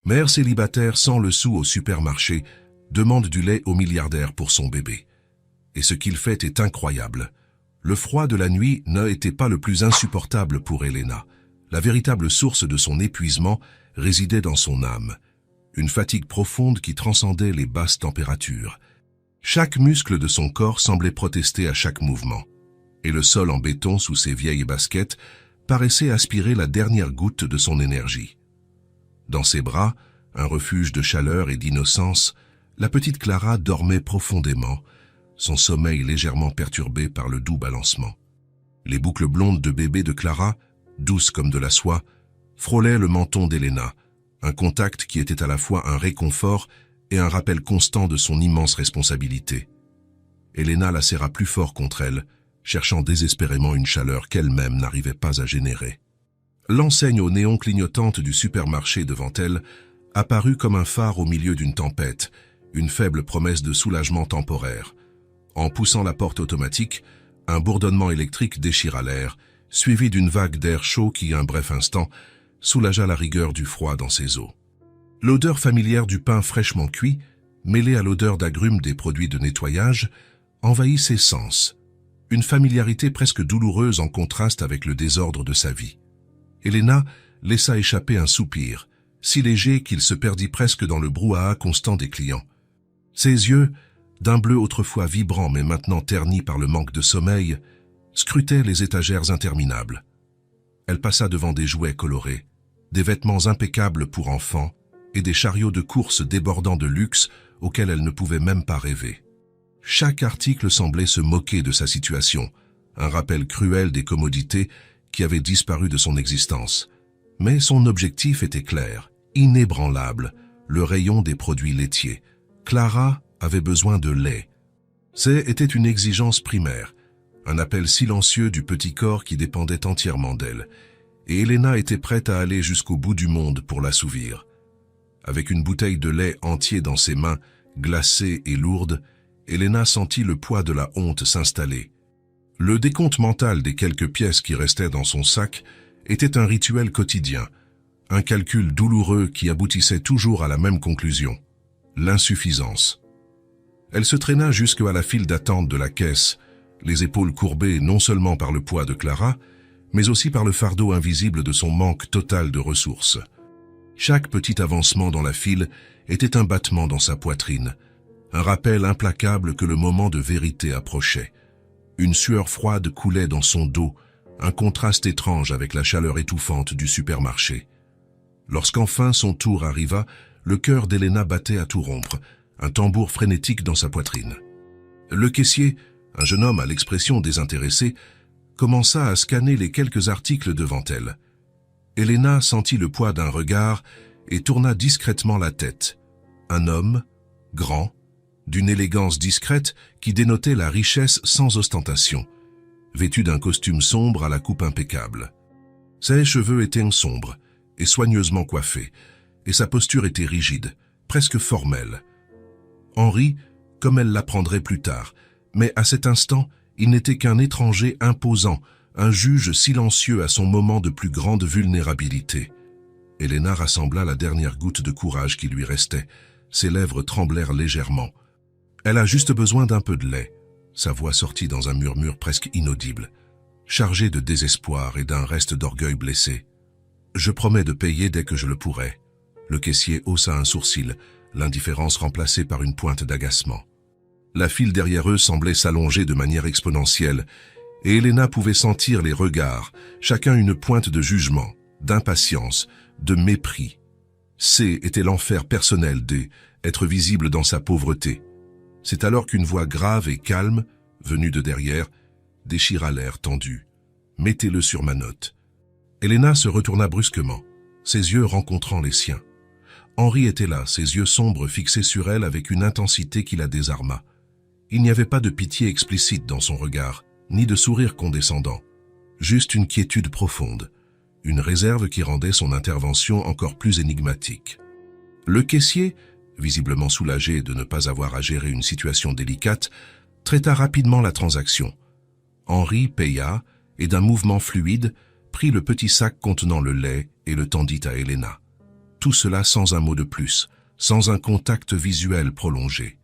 Mère célibataire sans le sou au supermarché demande du lait au milliardaire pour son bébé. Et ce qu'il fait est incroyable. Le froid de la nuit n'a été pas le plus insupportable pour Elena. La véritable source de son épuisement résidait dans son âme. Une fatigue profonde qui transcendait les basses températures. Chaque muscle de son corps semblait protester à chaque mouvement. Et le sol en béton sous ses vieilles baskets paraissait aspirer la dernière goutte de son énergie. Dans ses bras, un refuge de chaleur et d'innocence, la petite Clara dormait profondément, son sommeil légèrement perturbé par le doux balancement. Les boucles blondes de bébé de Clara, douces comme de la soie, frôlaient le menton d'Elena, un contact qui était à la fois un réconfort et un rappel constant de son immense responsabilité. Elena la serra plus fort contre elle, cherchant désespérément une chaleur qu'elle-même n'arrivait pas à générer. L'enseigne aux néons clignotantes du supermarché devant elle apparut comme un phare au milieu d'une tempête, une faible promesse de soulagement temporaire. En poussant la porte automatique, un bourdonnement électrique déchira l'air, suivi d'une vague d'air chaud qui, un bref instant, soulagea la rigueur du froid dans ses os. L'odeur familière du pain fraîchement cuit, mêlée à l'odeur d'agrumes des produits de nettoyage, envahit ses sens, une familiarité presque douloureuse en contraste avec le désordre de sa vie. Elena laissa échapper un soupir, si léger qu'il se perdit presque dans le brouhaha constant des clients. Ses yeux, d'un bleu autrefois vibrant mais maintenant terni par le manque de sommeil, scrutaient les étagères interminables. Elle passa devant des jouets colorés, des vêtements impeccables pour enfants et des chariots de course débordant de luxe auxquels elle ne pouvait même pas rêver. Chaque article semblait se moquer de sa situation, un rappel cruel des commodités qui avaient disparu de son existence. Mais son objectif était clair, inébranlable, le rayon des produits laitiers. Clara avait besoin de lait. C'était une exigence primaire, un appel silencieux du petit corps qui dépendait entièrement d'elle, et Elena était prête à aller jusqu'au bout du monde pour l'assouvir. Avec une bouteille de lait entier dans ses mains, glacée et lourde, Elena sentit le poids de la honte s'installer. Le décompte mental des quelques pièces qui restaient dans son sac était un rituel quotidien, un calcul douloureux qui aboutissait toujours à la même conclusion, l'insuffisance. Elle se traîna jusqu'à la file d'attente de la caisse, les épaules courbées non seulement par le poids de Clara, mais aussi par le fardeau invisible de son manque total de ressources. Chaque petit avancement dans la file était un battement dans sa poitrine, un rappel implacable que le moment de vérité approchait. Une sueur froide coulait dans son dos, un contraste étrange avec la chaleur étouffante du supermarché. Lorsqu'enfin son tour arriva, le cœur d'Elena battait à tout rompre, un tambour frénétique dans sa poitrine. Le caissier, un jeune homme à l'expression désintéressée, commença à scanner les quelques articles devant elle. Elena sentit le poids d'un regard et tourna discrètement la tête. Un homme, grand, d'une élégance discrète qui dénotait la richesse sans ostentation, vêtu d'un costume sombre à la coupe impeccable. Ses cheveux étaient sombres et soigneusement coiffés, et sa posture était rigide, presque formelle. Henri, comme elle l'apprendrait plus tard, mais à cet instant, il n'était qu'un étranger imposant, un juge silencieux à son moment de plus grande vulnérabilité. Elena rassembla la dernière goutte de courage qui lui restait. Ses lèvres tremblèrent légèrement. Elle a juste besoin d'un peu de lait. Sa voix sortit dans un murmure presque inaudible, chargé de désespoir et d'un reste d'orgueil blessé. « Je promets de payer dès que je le pourrai. » Le caissier haussa un sourcil, l'indifférence remplacée par une pointe d'agacement. La file derrière eux semblait s'allonger de manière exponentielle, et Elena pouvait sentir les regards, chacun une pointe de jugement, d'impatience, de mépris. C était l'enfer personnel D, être visible dans sa pauvreté. C'est alors qu'une voix grave et calme, venue de derrière, déchira l'air tendu. « Mettez-le sur ma note. » Elena se retourna brusquement, ses yeux rencontrant les siens. Henri était là, ses yeux sombres fixés sur elle avec une intensité qui la désarma. Il n'y avait pas de pitié explicite dans son regard, ni de sourire condescendant. Juste une quiétude profonde, une réserve qui rendait son intervention encore plus énigmatique. Le caissier, visiblement soulagé de ne pas avoir à gérer une situation délicate, traita rapidement la transaction. Henri paya et d'un mouvement fluide, prit le petit sac contenant le lait et le tendit à Elena. tout cela sans un mot de plus, sans un contact visuel prolongé.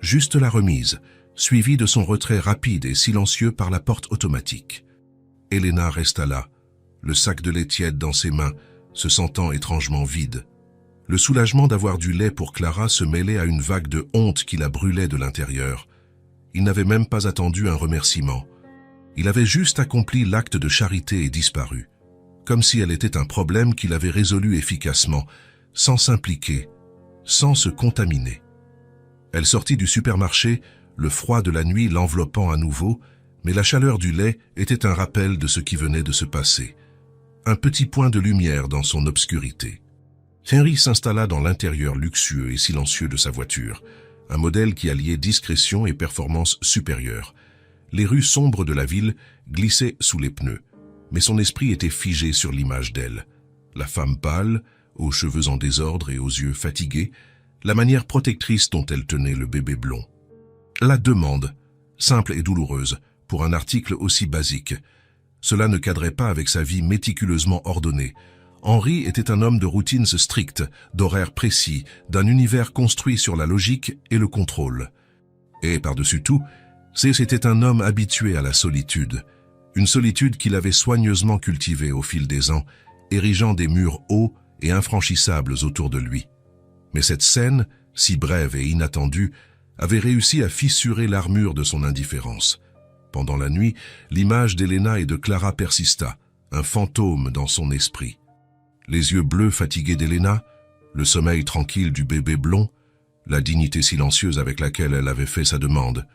Juste la remise, suivie de son retrait rapide et silencieux par la porte automatique. Elena resta là, le sac de lait tiède dans ses mains, se sentant étrangement vide. Le soulagement d'avoir du lait pour Clara se mêlait à une vague de honte qui la brûlait de l'intérieur. Il n'avait même pas attendu un remerciement. Il avait juste accompli l'acte de charité et disparu, comme si elle était un problème qu'il avait résolu efficacement, sans s'impliquer, sans se contaminer. Elle sortit du supermarché, le froid de la nuit l'enveloppant à nouveau, mais la chaleur du lait était un rappel de ce qui venait de se passer. Un petit point de lumière dans son obscurité. Henry s'installa dans l'intérieur luxueux et silencieux de sa voiture, un modèle qui alliait discrétion et performance supérieure. Les rues sombres de la ville glissaient sous les pneus, mais son esprit était figé sur l'image d'elle. La femme pâle, aux cheveux en désordre et aux yeux fatigués, la manière protectrice dont elle tenait le bébé blond. La demande, simple et douloureuse, pour un article aussi basique. Cela ne cadrait pas avec sa vie méticuleusement ordonnée. Henry était un homme de routines strictes, d'horaires précis, d'un univers construit sur la logique et le contrôle. Et par-dessus tout, c'était un homme habitué à la solitude, une solitude qu'il avait soigneusement cultivée au fil des ans, érigeant des murs hauts et infranchissables autour de lui. Mais cette scène, si brève et inattendue, avait réussi à fissurer l'armure de son indifférence. Pendant la nuit, l'image d'Elena et de Clara persista, un fantôme dans son esprit. Les yeux bleus fatigués d'Elena, le sommeil tranquille du bébé blond, la dignité silencieuse avec laquelle elle avait fait sa demande.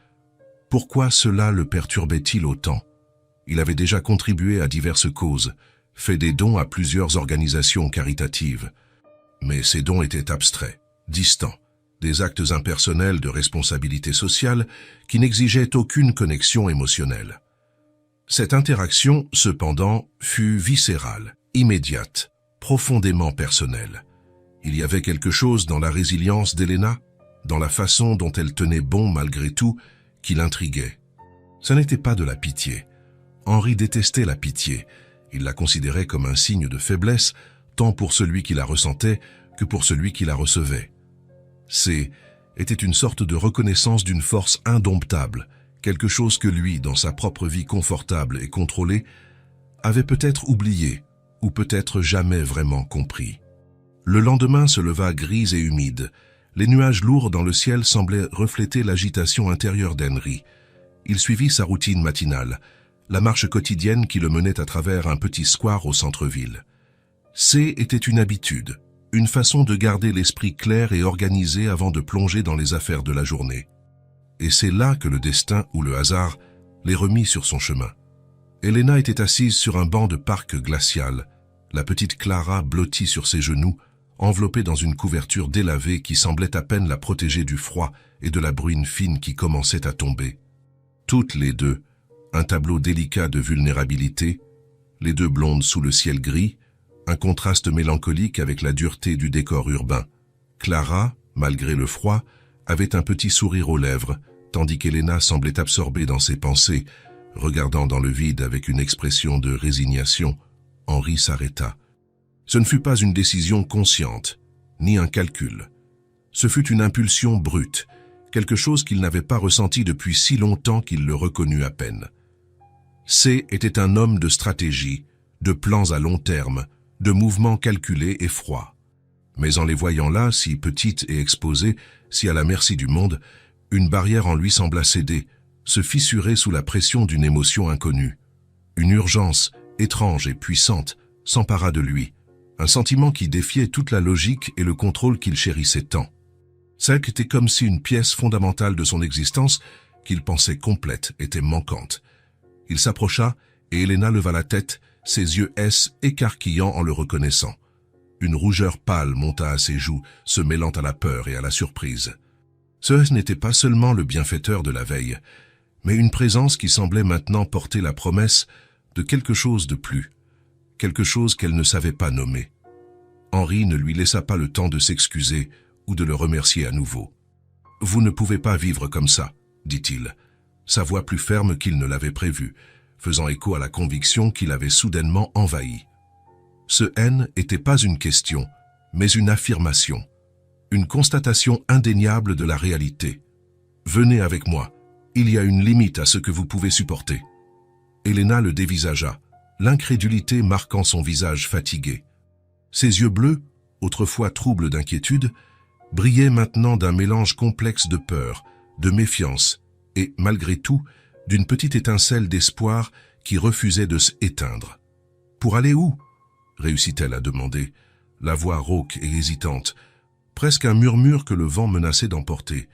Pourquoi cela le perturbait-il autant? Il avait déjà contribué à diverses causes, fait des dons à plusieurs organisations caritatives. Mais ces dons étaient abstraits, distants, des actes impersonnels de responsabilité sociale qui n'exigeaient aucune connexion émotionnelle. Cette interaction, cependant, fut viscérale, immédiate, profondément personnelle. Il y avait quelque chose dans la résilience d'Elena, dans la façon dont elle tenait bon malgré tout, qui l'intriguait. Ce n'était pas de la pitié. Henry détestait la pitié. Il la considérait comme un signe de faiblesse, tant pour celui qui la ressentait que pour celui qui la recevait. Était une sorte de reconnaissance d'une force indomptable, quelque chose que lui, dans sa propre vie confortable et contrôlée, avait peut-être oublié, ou peut-être jamais vraiment compris. Le lendemain se leva gris et humide. Les nuages lourds dans le ciel semblaient refléter l'agitation intérieure d'Henry. Il suivit sa routine matinale, la marche quotidienne qui le menait à travers un petit square au centre-ville. Était une habitude, une façon de garder l'esprit clair et organisé avant de plonger dans les affaires de la journée. Et c'est là que le destin ou le hasard les remit sur son chemin. Elena était assise sur un banc de parc glacial, la petite Clara blottie sur ses genoux, enveloppée dans une couverture délavée qui semblait à peine la protéger du froid et de la bruine fine qui commençait à tomber. Toutes les deux, un tableau délicat de vulnérabilité, les deux blondes sous le ciel gris, un contraste mélancolique avec la dureté du décor urbain. Clara, malgré le froid, avait un petit sourire aux lèvres, tandis qu'Elena semblait absorbée dans ses pensées, regardant dans le vide avec une expression de résignation. Henry s'arrêta. Ce ne fut pas une décision consciente, ni un calcul. Ce fut une impulsion brute, quelque chose qu'il n'avait pas ressenti depuis si longtemps qu'il le reconnut à peine. Était un homme de stratégie, de plans à long terme, de mouvements calculés et froids. Mais en les voyant là, si petites et exposées, si à la merci du monde, une barrière en lui sembla céder, se fissurer sous la pression d'une émotion inconnue. Une urgence, étrange et puissante, s'empara de lui, un sentiment qui défiait toute la logique et le contrôle qu'il chérissait tant. C'était comme si une pièce fondamentale de son existence, qu'il pensait complète, était manquante. Il s'approcha et Elena leva la tête, ses yeux écarquillant en le reconnaissant. Une rougeur pâle monta à ses joues, se mêlant à la peur et à la surprise. Ce n'était pas seulement le bienfaiteur de la veille, mais une présence qui semblait maintenant porter la promesse de quelque chose de plus, quelque chose qu'elle ne savait pas nommer. Henry ne lui laissa pas le temps de s'excuser ou de le remercier à nouveau. « Vous ne pouvez pas vivre comme ça, » dit-il, sa voix plus ferme qu'il ne l'avait prévu, faisant écho à la conviction qu'il avait soudainement envahi. Ce haine n'était pas une question, mais une affirmation, une constatation indéniable de la réalité. « Venez avec moi, il y a une limite à ce que vous pouvez supporter. » Elena le dévisagea, l'incrédulité marquant son visage fatigué. Ses yeux bleus, autrefois troubles d'inquiétude, brillaient maintenant d'un mélange complexe de peur, de méfiance et, malgré tout, d'une petite étincelle d'espoir qui refusait de s'éteindre. « Pour aller où ?» réussit-elle à demander, la voix rauque et hésitante, presque un murmure que le vent menaçait d'emporter.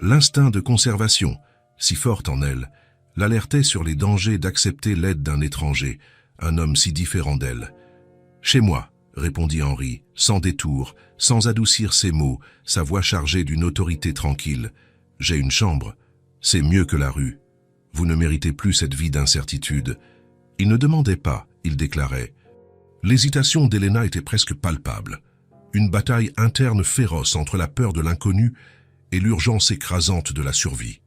L'instinct de conservation, si fort en elle, l'alertait sur les dangers d'accepter l'aide d'un étranger, un homme si différent d'elle. « Chez moi », répondit Henri, sans détour, sans adoucir ses mots, sa voix chargée d'une autorité tranquille. « J'ai une chambre, c'est mieux que la rue. Vous ne méritez plus cette vie d'incertitude. » Il ne demandait pas, il déclarait. L'hésitation d'Elena était presque palpable. Une bataille interne féroce entre la peur de l'inconnu et l'urgence écrasante de la survie.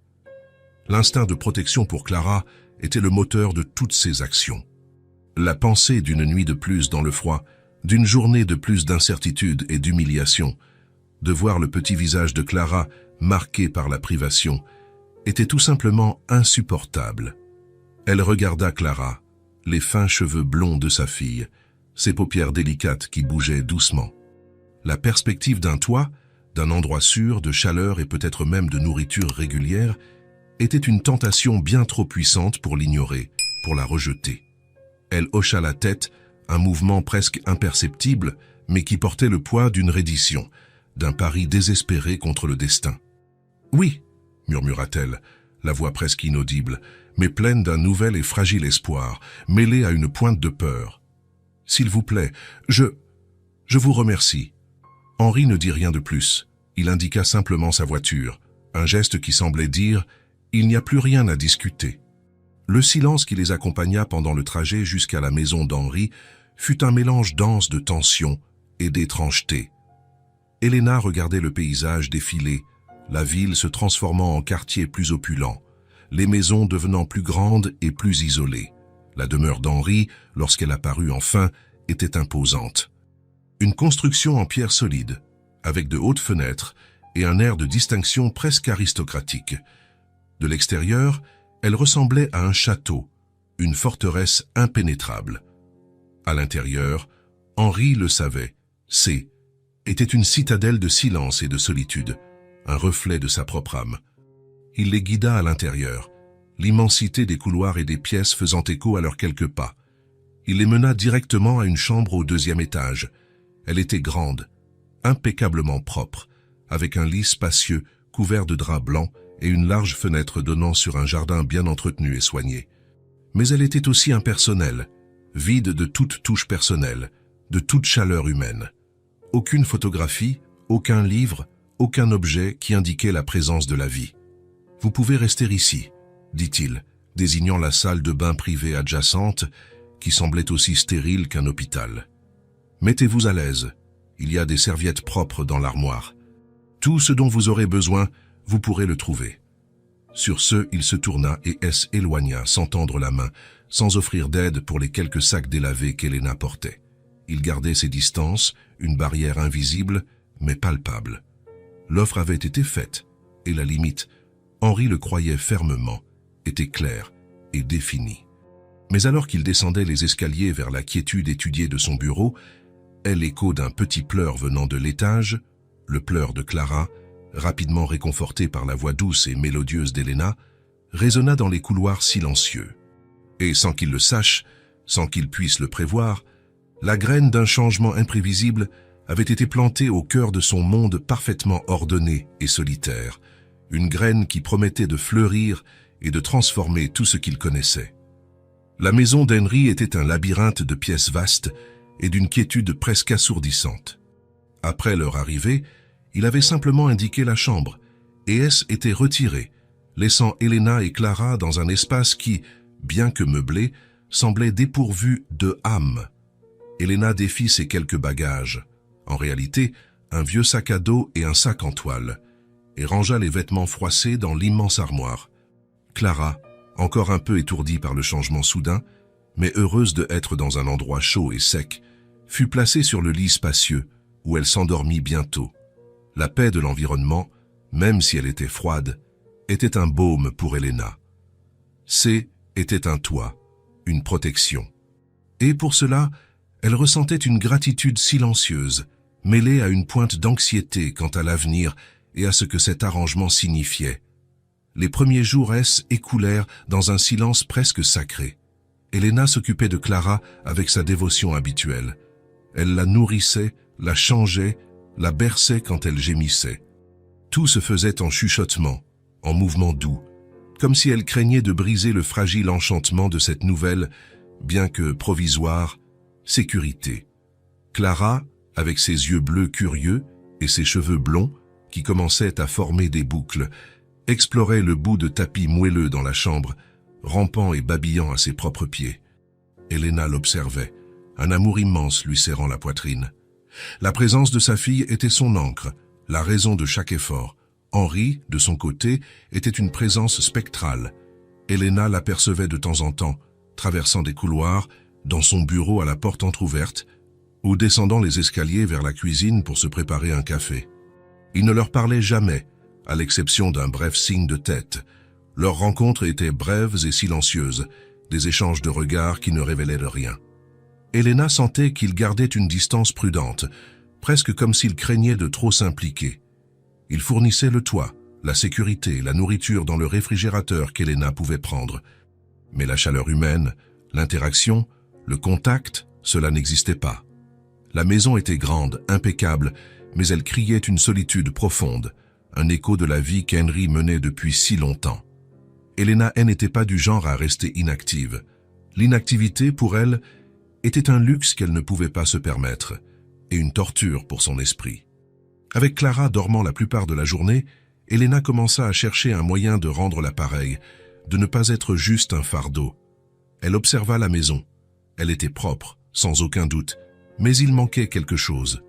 L'instinct de protection pour Clara était le moteur de toutes ses actions. La pensée d'une nuit de plus dans le froid, d'une journée de plus d'incertitude et d'humiliation, de voir le petit visage de Clara marqué par la privation, était tout simplement insupportable. Elle regarda Clara, les fins cheveux blonds de sa fille, ses paupières délicates qui bougeaient doucement. La perspective d'un toit, d'un endroit sûr, de chaleur et peut-être même de nourriture régulière, était une tentation bien trop puissante pour l'ignorer, pour la rejeter. Elle hocha la tête, un mouvement presque imperceptible, mais qui portait le poids d'une reddition, d'un pari désespéré contre le destin. « Oui » murmura-t-elle, la voix presque inaudible, mais pleine d'un nouvel et fragile espoir, mêlé à une pointe de peur. « S'il vous plaît, je vous remercie. » Henri ne dit rien de plus. Il indiqua simplement sa voiture, un geste qui semblait dire « Il n'y a plus rien à discuter ». Le silence qui les accompagna pendant le trajet jusqu'à la maison d'Henri fut un mélange dense de tension et d'étrangeté. Elena regardait le paysage défiler, la ville se transformant en quartier plus opulent, les maisons devenant plus grandes et plus isolées. La demeure d'Henri, lorsqu'elle apparut enfin, était imposante. Une construction en pierre solide, avec de hautes fenêtres et un air de distinction presque aristocratique. De l'extérieur, elle ressemblait à un château, une forteresse impénétrable. À l'intérieur, Henri le savait, était une citadelle de silence et de solitude, un reflet de sa propre âme. Il les guida à l'intérieur, l'immensité des couloirs et des pièces faisant écho à leurs quelques pas. Il les mena directement à une chambre au 2e étage. Elle était grande, impeccablement propre, avec un lit spacieux couvert de draps blancs et une large fenêtre donnant sur un jardin bien entretenu et soigné. Mais elle était aussi impersonnelle, vide de toute touche personnelle, de toute chaleur humaine. Aucune photographie, aucun livre, aucun objet qui indiquait la présence de la vie. « Vous pouvez rester ici », dit-il, désignant la salle de bain privée adjacente, qui semblait aussi stérile qu'un hôpital. « Mettez-vous à l'aise, il y a des serviettes propres dans l'armoire. Tout ce dont vous aurez besoin, vous pourrez le trouver. » Sur ce, il se tourna et s'éloigna sans tendre la main, sans offrir d'aide pour les quelques sacs délavés qu'Elena portait. Il gardait ses distances, une barrière invisible, mais palpable. L'offre avait été faite, et la limite, Henri le croyait fermement, était claire et définie. Mais alors qu'il descendait les escaliers vers la quiétude étudiée de son bureau, l'écho d'un petit pleur venant de l'étage, le pleur de Clara, rapidement réconforté par la voix douce et mélodieuse d'Elena, résonna dans les couloirs silencieux. Et sans qu'il le sache, sans qu'il puisse le prévoir, la graine d'un changement imprévisible avait été plantée au cœur de son monde parfaitement ordonné et solitaire, une graine qui promettait de fleurir et de transformer tout ce qu'il connaissait. La maison d'Henri était un labyrinthe de pièces vastes et d'une quiétude presque assourdissante. Après leur arrivée, il avait simplement indiqué la chambre, et était retiré, laissant Elena et Clara dans un espace qui, bien que meublé, semblait dépourvu de âme. Elena défit ses quelques bagages, en réalité un vieux sac à dos et un sac en toile, et rangea les vêtements froissés dans l'immense armoire. Clara, encore un peu étourdie par le changement soudain, mais heureuse d'être dans un endroit chaud et sec, fut placée sur le lit spacieux, où elle s'endormit bientôt. La paix de l'environnement, même si elle était froide, était un baume pour Elena. C était un toit, une protection. Et pour cela, elle ressentait une gratitude silencieuse, mêlée à une pointe d'anxiété quant à l'avenir et à ce que cet arrangement signifiait. Les premiers jours écoulèrent dans un silence presque sacré. Elena s'occupait de Clara avec sa dévotion habituelle. Elle la nourrissait, la changeait, la berçait quand elle gémissait. Tout se faisait en chuchotement, en mouvements doux, comme si elle craignait de briser le fragile enchantement de cette nouvelle, bien que provisoire, sécurité. Clara, avec ses yeux bleus curieux et ses cheveux blonds, qui commençaient à former des boucles, explorait le bout de tapis moelleux dans la chambre, rampant et babillant à ses propres pieds. Elena l'observait, un amour immense lui serrant la poitrine. La présence de sa fille était son ancre, la raison de chaque effort. Henri, de son côté, était une présence spectrale. Elena l'apercevait de temps en temps, traversant des couloirs, dans son bureau à la porte entr'ouverte, ou descendant les escaliers vers la cuisine pour se préparer un café. Il ne leur parlait jamais, à l'exception d'un bref signe de tête. Leurs rencontres étaient brèves et silencieuses, des échanges de regards qui ne révélaient de rien. Elena sentait qu'il gardait une distance prudente, presque comme s'il craignait de trop s'impliquer. Il fournissait le toit, la sécurité, la nourriture dans le réfrigérateur qu'Elena pouvait prendre. Mais la chaleur humaine, l'interaction, le contact, cela n'existait pas. La maison était grande, impeccable, mais elle criait une solitude profonde, un écho de la vie qu'Henri menait depuis si longtemps. Elena n'était pas du genre à rester inactive. L'inactivité, pour elle, était un luxe qu'elle ne pouvait pas se permettre, et une torture pour son esprit. Avec Clara dormant la plupart de la journée, Elena commença à chercher un moyen de rendre l'appareil, de ne pas être juste un fardeau. Elle observa la maison. Elle était propre, sans aucun doute, mais il manquait quelque chose.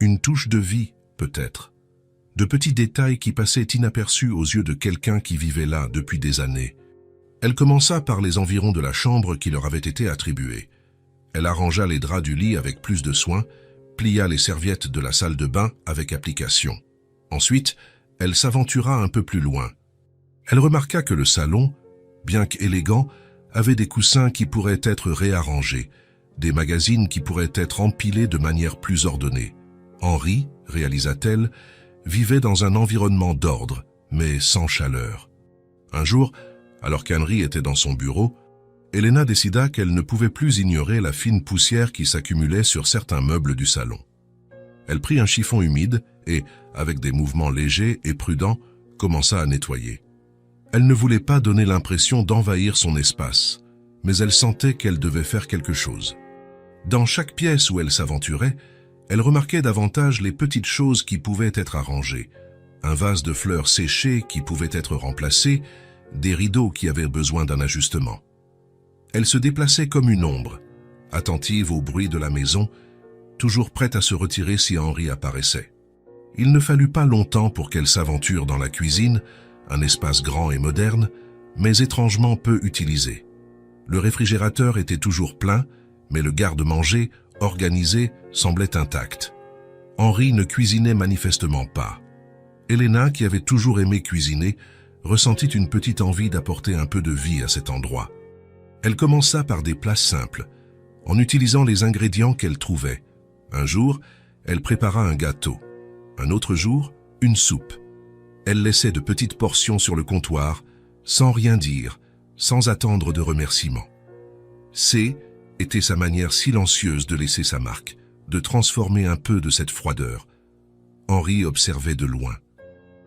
Une touche de vie, peut-être. De petits détails qui passaient inaperçus aux yeux de quelqu'un qui vivait là depuis des années. Elle commença par les environs de la chambre qui leur avaient été attribués. Elle arrangea les draps du lit avec plus de soin, plia les serviettes de la salle de bain avec application. Ensuite, elle s'aventura un peu plus loin. Elle remarqua que le salon, bien qu'élégant, avait des coussins qui pourraient être réarrangés, des magazines qui pourraient être empilés de manière plus ordonnée. Henri, réalisa-t-elle, vivait dans un environnement d'ordre, mais sans chaleur. Un jour, alors qu'Henri était dans son bureau, Elena décida qu'elle ne pouvait plus ignorer la fine poussière qui s'accumulait sur certains meubles du salon. Elle prit un chiffon humide et, avec des mouvements légers et prudents, commença à nettoyer. Elle ne voulait pas donner l'impression d'envahir son espace, mais elle sentait qu'elle devait faire quelque chose. Dans chaque pièce où elle s'aventurait, elle remarquait davantage les petites choses qui pouvaient être arrangées, un vase de fleurs séchées qui pouvait être remplacé, des rideaux qui avaient besoin d'un ajustement. Elle se déplaçait comme une ombre, attentive au bruit de la maison, toujours prête à se retirer si Henri apparaissait. Il ne fallut pas longtemps pour qu'elle s'aventure dans la cuisine, un espace grand et moderne, mais étrangement peu utilisé. Le réfrigérateur était toujours plein, mais le garde-manger, organisé, semblait intact. Henri ne cuisinait manifestement pas. Elena, qui avait toujours aimé cuisiner, ressentit une petite envie d'apporter un peu de vie à cet endroit. Elle commença par des plats simples, en utilisant les ingrédients qu'elle trouvait. Un jour, elle prépara un gâteau. Un autre jour, une soupe. Elle laissait de petites portions sur le comptoir, sans rien dire, sans attendre de remerciements. C était sa manière silencieuse de laisser sa marque, de transformer un peu de cette froideur. Henri observait de loin.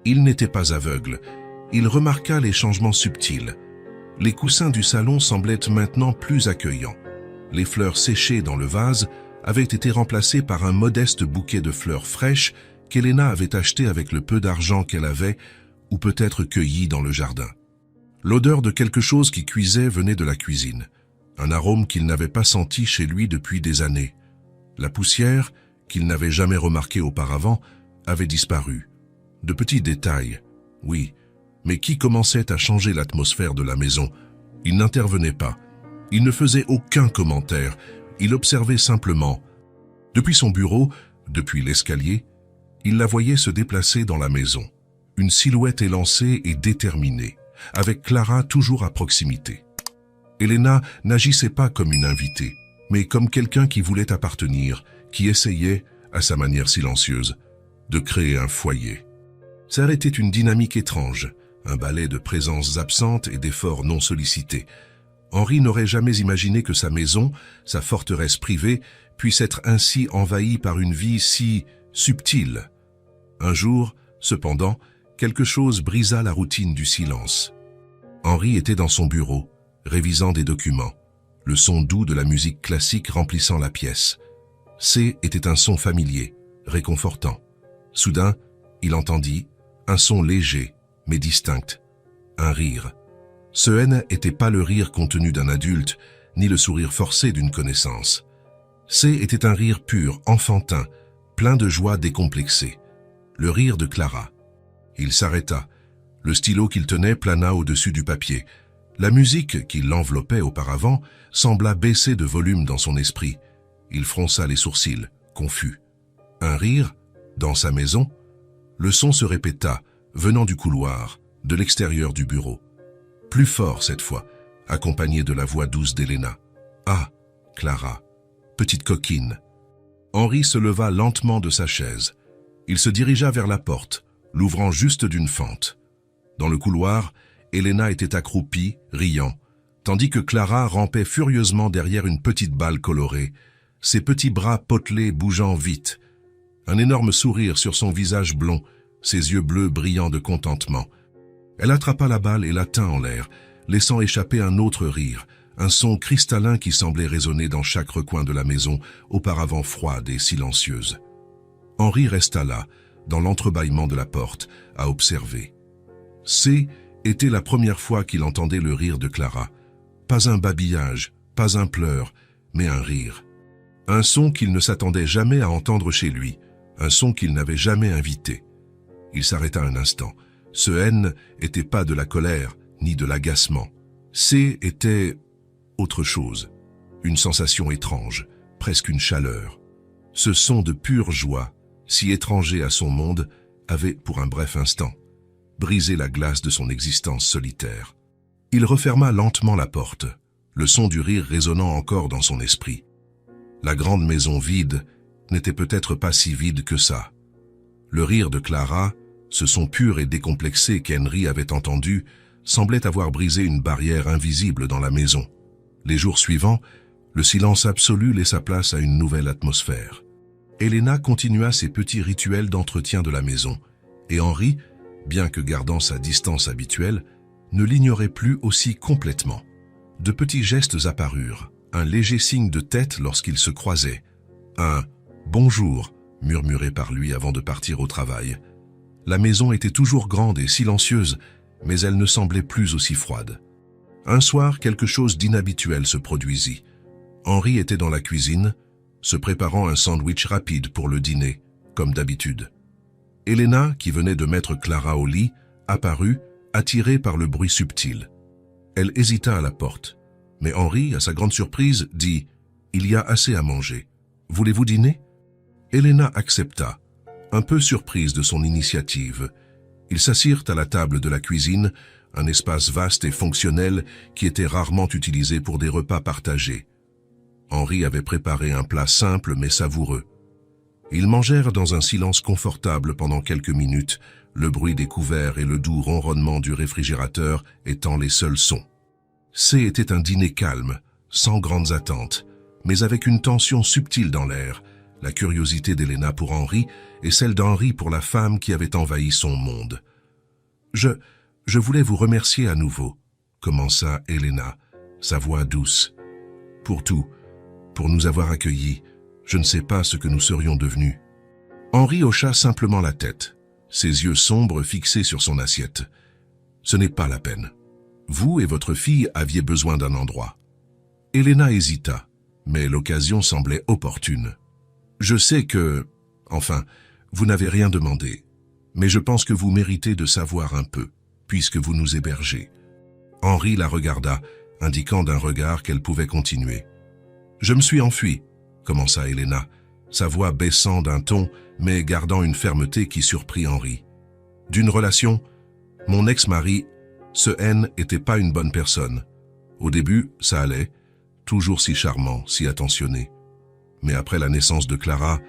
Il n'était pas aveugle, il remarqua les changements subtils. Les coussins du salon semblaient maintenant plus accueillants. Les fleurs séchées dans le vase avaient été remplacées par un modeste bouquet de fleurs fraîches qu'Elena avait acheté avec le peu d'argent qu'elle avait, ou peut-être cueilli dans le jardin. L'odeur de quelque chose qui cuisait venait de la cuisine, un arôme qu'il n'avait pas senti chez lui depuis des années. La poussière, qu'il n'avait jamais remarquée auparavant, avait disparu. De petits détails, oui, mais qui commençait à changer l'atmosphère de la maison. Il n'intervenait pas, il ne faisait aucun commentaire, il observait simplement. Depuis son bureau, Depuis l'escalier, il la voyait se déplacer dans la maison, une silhouette élancée et déterminée, avec Clara toujours à proximité. Elena n'agissait pas comme une invitée, mais comme quelqu'un qui voulait appartenir, qui essayait, à sa manière silencieuse, de créer un foyer. Ça était une dynamique étrange, un ballet de présences absentes et d'efforts non sollicités. Henri n'aurait jamais imaginé que sa maison, sa forteresse privée, puisse être ainsi envahie par une vie si subtile. Un jour, cependant, quelque chose brisa la routine du silence. Henri était dans son bureau, révisant des documents, le son doux de la musique classique remplissant la pièce. C était un son familier, réconfortant. Soudain, il entendit un son léger, mais distinct, un rire. Ce n'était pas le rire contenu d'un adulte, ni le sourire forcé d'une connaissance. C était un rire pur, enfantin, plein de joie décomplexée. Le rire de Clara. Il s'arrêta. Le stylo qu'il tenait plana au-dessus du papier. La musique qui l'enveloppait auparavant sembla baisser de volume dans son esprit. Il fronça les sourcils, confus. Un rire, dans sa maison? Le son se répéta, venant du couloir, de l'extérieur du bureau. Plus fort cette fois, accompagné de la voix douce d'Elena. « Ah, Clara, petite coquine !» Henri se leva lentement de sa chaise. Il se dirigea vers la porte, l'ouvrant juste d'une fente. Dans le couloir, Elena était accroupie, riant, tandis que Clara rampait furieusement derrière une petite balle colorée, ses petits bras potelés bougeant vite. Un énorme sourire sur son visage blond, ses yeux bleus brillant de contentement. Elle attrapa la balle et la tint en l'air, laissant échapper un autre rire, un son cristallin qui semblait résonner dans chaque recoin de la maison, auparavant froide et silencieuse. Henri resta là, dans l'entrebâillement de la porte, à observer. C était la première fois qu'il entendait le rire de Clara. Pas un babillage, pas un pleur, mais un rire. Un son qu'il ne s'attendait jamais à entendre chez lui, un son qu'il n'avait jamais invité. Il s'arrêta un instant. Ce N n'était pas de la colère, ni de l'agacement. C était autre chose, une sensation étrange, presque une chaleur. Ce son de pure joie, si étranger à son monde, avait, pour un bref instant, brisé la glace de son existence solitaire. Il referma lentement la porte, le son du rire résonnant encore dans son esprit. La grande maison vide n'était peut-être pas si vide que ça. Le rire de Clara, ce son pur et décomplexé qu'Henri avait entendu, semblait avoir brisé une barrière invisible dans la maison. Les jours suivants, le silence absolu laissa place à une nouvelle atmosphère. Elena continua ses petits rituels d'entretien de la maison, et Henri, bien que gardant sa distance habituelle, ne l'ignorait plus aussi complètement. De petits gestes apparurent, un léger signe de tête lorsqu'ils se croisaient, un « bonjour » murmuré par lui avant de partir au travail. La maison était toujours grande et silencieuse, mais elle ne semblait plus aussi froide. Un soir, quelque chose d'inhabituel se produisit. Henri était dans la cuisine, se préparant un sandwich rapide pour le dîner, comme d'habitude. Elena, qui venait de mettre Clara au lit, apparut, attirée par le bruit subtil. Elle hésita à la porte, mais Henri, à sa grande surprise, dit « Il y a assez à manger. Voulez-vous dîner ?» Elena accepta, un peu surprise de son initiative. Ils s'assirent à la table de la cuisine, un espace vaste et fonctionnel qui était rarement utilisé pour des repas partagés. Henri avait préparé un plat simple mais savoureux. Ils mangèrent dans un silence confortable pendant quelques minutes, le bruit des couverts et le doux ronronnement du réfrigérateur étant les seuls sons. C'était un dîner calme, sans grandes attentes, mais avec une tension subtile dans l'air, la curiosité d'Elena pour Henri et celle d'Henri pour la femme qui avait envahi son monde. Je voulais vous remercier à nouveau, commença Elena, sa voix douce. Pour tout, pour nous avoir accueillis, je ne sais pas ce que nous serions devenus. Henri hocha simplement la tête, ses yeux sombres fixés sur son assiette. Ce n'est pas la peine. Vous et votre fille aviez besoin d'un endroit. Elena hésita, mais l'occasion semblait opportune. Je sais que, enfin, vous n'avez rien demandé, mais je pense que vous méritez de savoir un peu, puisque vous nous hébergez. Henri la regarda, indiquant d'un regard qu'elle pouvait continuer. Je me suis enfui, commença Elena, sa voix baissant d'un ton, mais gardant une fermeté qui surprit Henri. D'une relation, mon ex-mari, ce N était pas une bonne personne. Au début, ça allait, toujours si charmant, si attentionné. Mais après la naissance de Clara,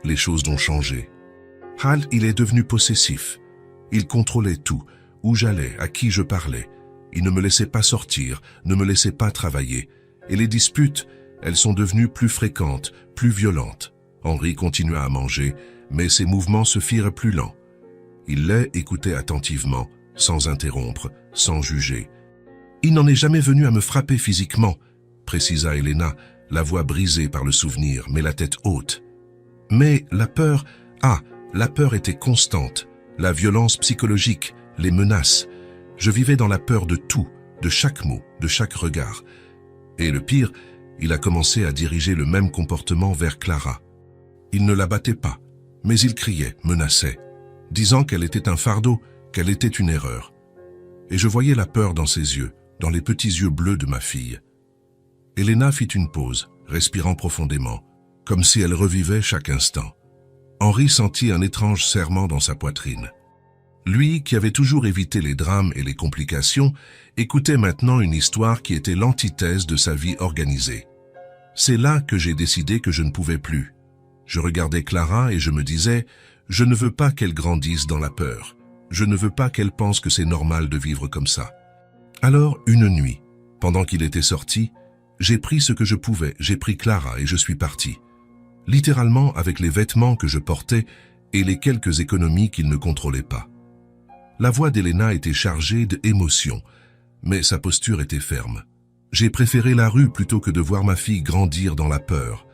les choses ont changé. Hal, il est devenu possessif. Il contrôlait tout, où j'allais, à qui je parlais. Il ne me laissait pas sortir, ne me laissait pas travailler. Et les disputes, elles sont devenues plus fréquentes, plus violentes. Henri continua à manger, mais ses mouvements se firent plus lents. Il les écoutait attentivement, sans interrompre, sans juger. Il n'en est jamais venu à me frapper physiquement, précisa Elena, la voix brisée par le souvenir, mais la tête haute. Mais la peur, la peur était constante, la violence psychologique, les menaces. Je vivais dans la peur de tout, de chaque mot, de chaque regard. Et le pire, il a commencé à diriger le même comportement vers Clara. Il ne la battait pas, mais il criait, menaçait, disant qu'elle était un fardeau, qu'elle était une erreur. Et je voyais la peur dans ses yeux, dans les petits yeux bleus de ma fille. Elena fit une pause, respirant profondément, comme si elle revivait chaque instant. Henri sentit un étrange serrement dans sa poitrine. Lui, qui avait toujours évité les drames et les complications, écoutait maintenant une histoire qui était l'antithèse de sa vie organisée. C'est là que j'ai décidé que je ne pouvais plus. Je regardais Clara et je me disais, je ne veux pas qu'elle grandisse dans la peur. Je ne veux pas qu'elle pense que c'est normal de vivre comme ça. Alors, une nuit, pendant qu'il était sorti, j'ai pris ce que je pouvais, j'ai pris Clara et je suis parti. Littéralement avec les vêtements que je portais et les quelques économies qu'il ne contrôlait pas. La voix d'Elena était chargée d'émotion, mais sa posture était ferme. J'ai préféré la rue plutôt que de voir ma fille grandir dans la peur.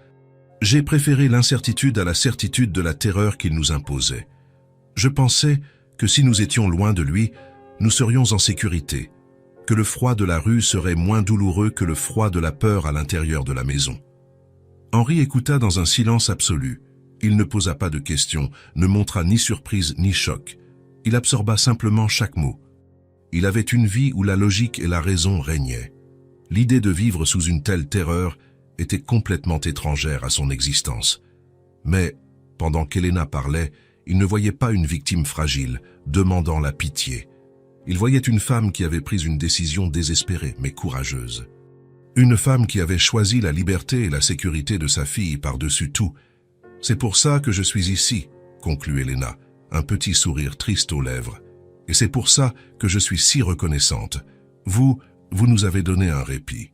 J'ai préféré l'incertitude à la certitude de la terreur qu'il nous imposait. Je pensais que si nous étions loin de lui, nous serions en sécurité, que le froid de la rue serait moins douloureux que le froid de la peur à l'intérieur de la maison. Henri écouta dans un silence absolu. Il ne posa pas de questions, ne montra ni surprise ni choc. Il absorba simplement chaque mot. Il avait une vie où la logique et la raison régnaient. L'idée de vivre sous une telle terreur était complètement étrangère à son existence. Mais, pendant qu'Elena parlait, il ne voyait pas une victime fragile, demandant la pitié. Il voyait une femme qui avait pris une décision désespérée, mais courageuse. Une femme qui avait choisi la liberté et la sécurité de sa fille par-dessus tout. « C'est pour ça que je suis ici », conclut Elena, un petit sourire triste aux lèvres. « Et c'est pour ça que je suis si reconnaissante. Vous nous avez donné un répit. »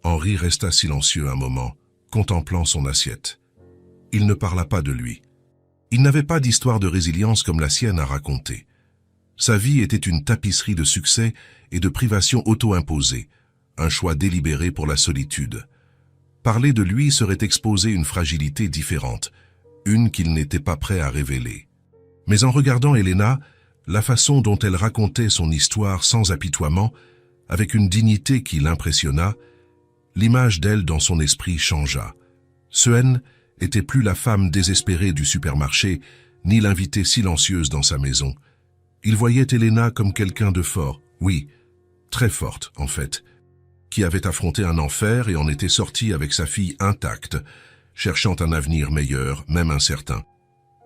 Henri resta silencieux un moment, contemplant son assiette. Il ne parla pas de lui. Il n'avait pas d'histoire de résilience comme la sienne à raconter. Sa vie était une tapisserie de succès et de privations auto-imposées, un choix délibéré pour la solitude. Parler de lui serait exposer une fragilité différente, une qu'il n'était pas prêt à révéler. Mais en regardant Elena, la façon dont elle racontait son histoire sans apitoiement, avec une dignité qui l'impressionna, l'image d'elle dans son esprit changea. Seine était plus la femme désespérée du supermarché, ni l'invitée silencieuse dans sa maison. Il voyait Elena comme quelqu'un de fort, oui, très forte en fait, qui avait affronté un enfer et en était sortie avec sa fille intacte, cherchant un avenir meilleur, même incertain.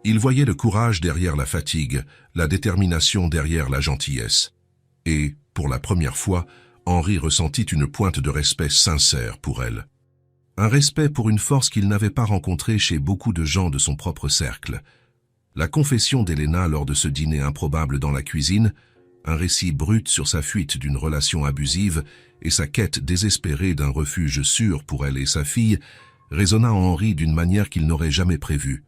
Il voyait le courage derrière la fatigue, la détermination derrière la gentillesse. Et, pour la première fois, Henri ressentit une pointe de respect sincère pour elle. Un respect pour une force qu'il n'avait pas rencontrée chez beaucoup de gens de son propre cercle. La confession d'Elena lors de ce dîner improbable dans la cuisine, un récit brut sur sa fuite d'une relation abusive et sa quête désespérée d'un refuge sûr pour elle et sa fille, résonna en Henri d'une manière qu'il n'aurait jamais prévue.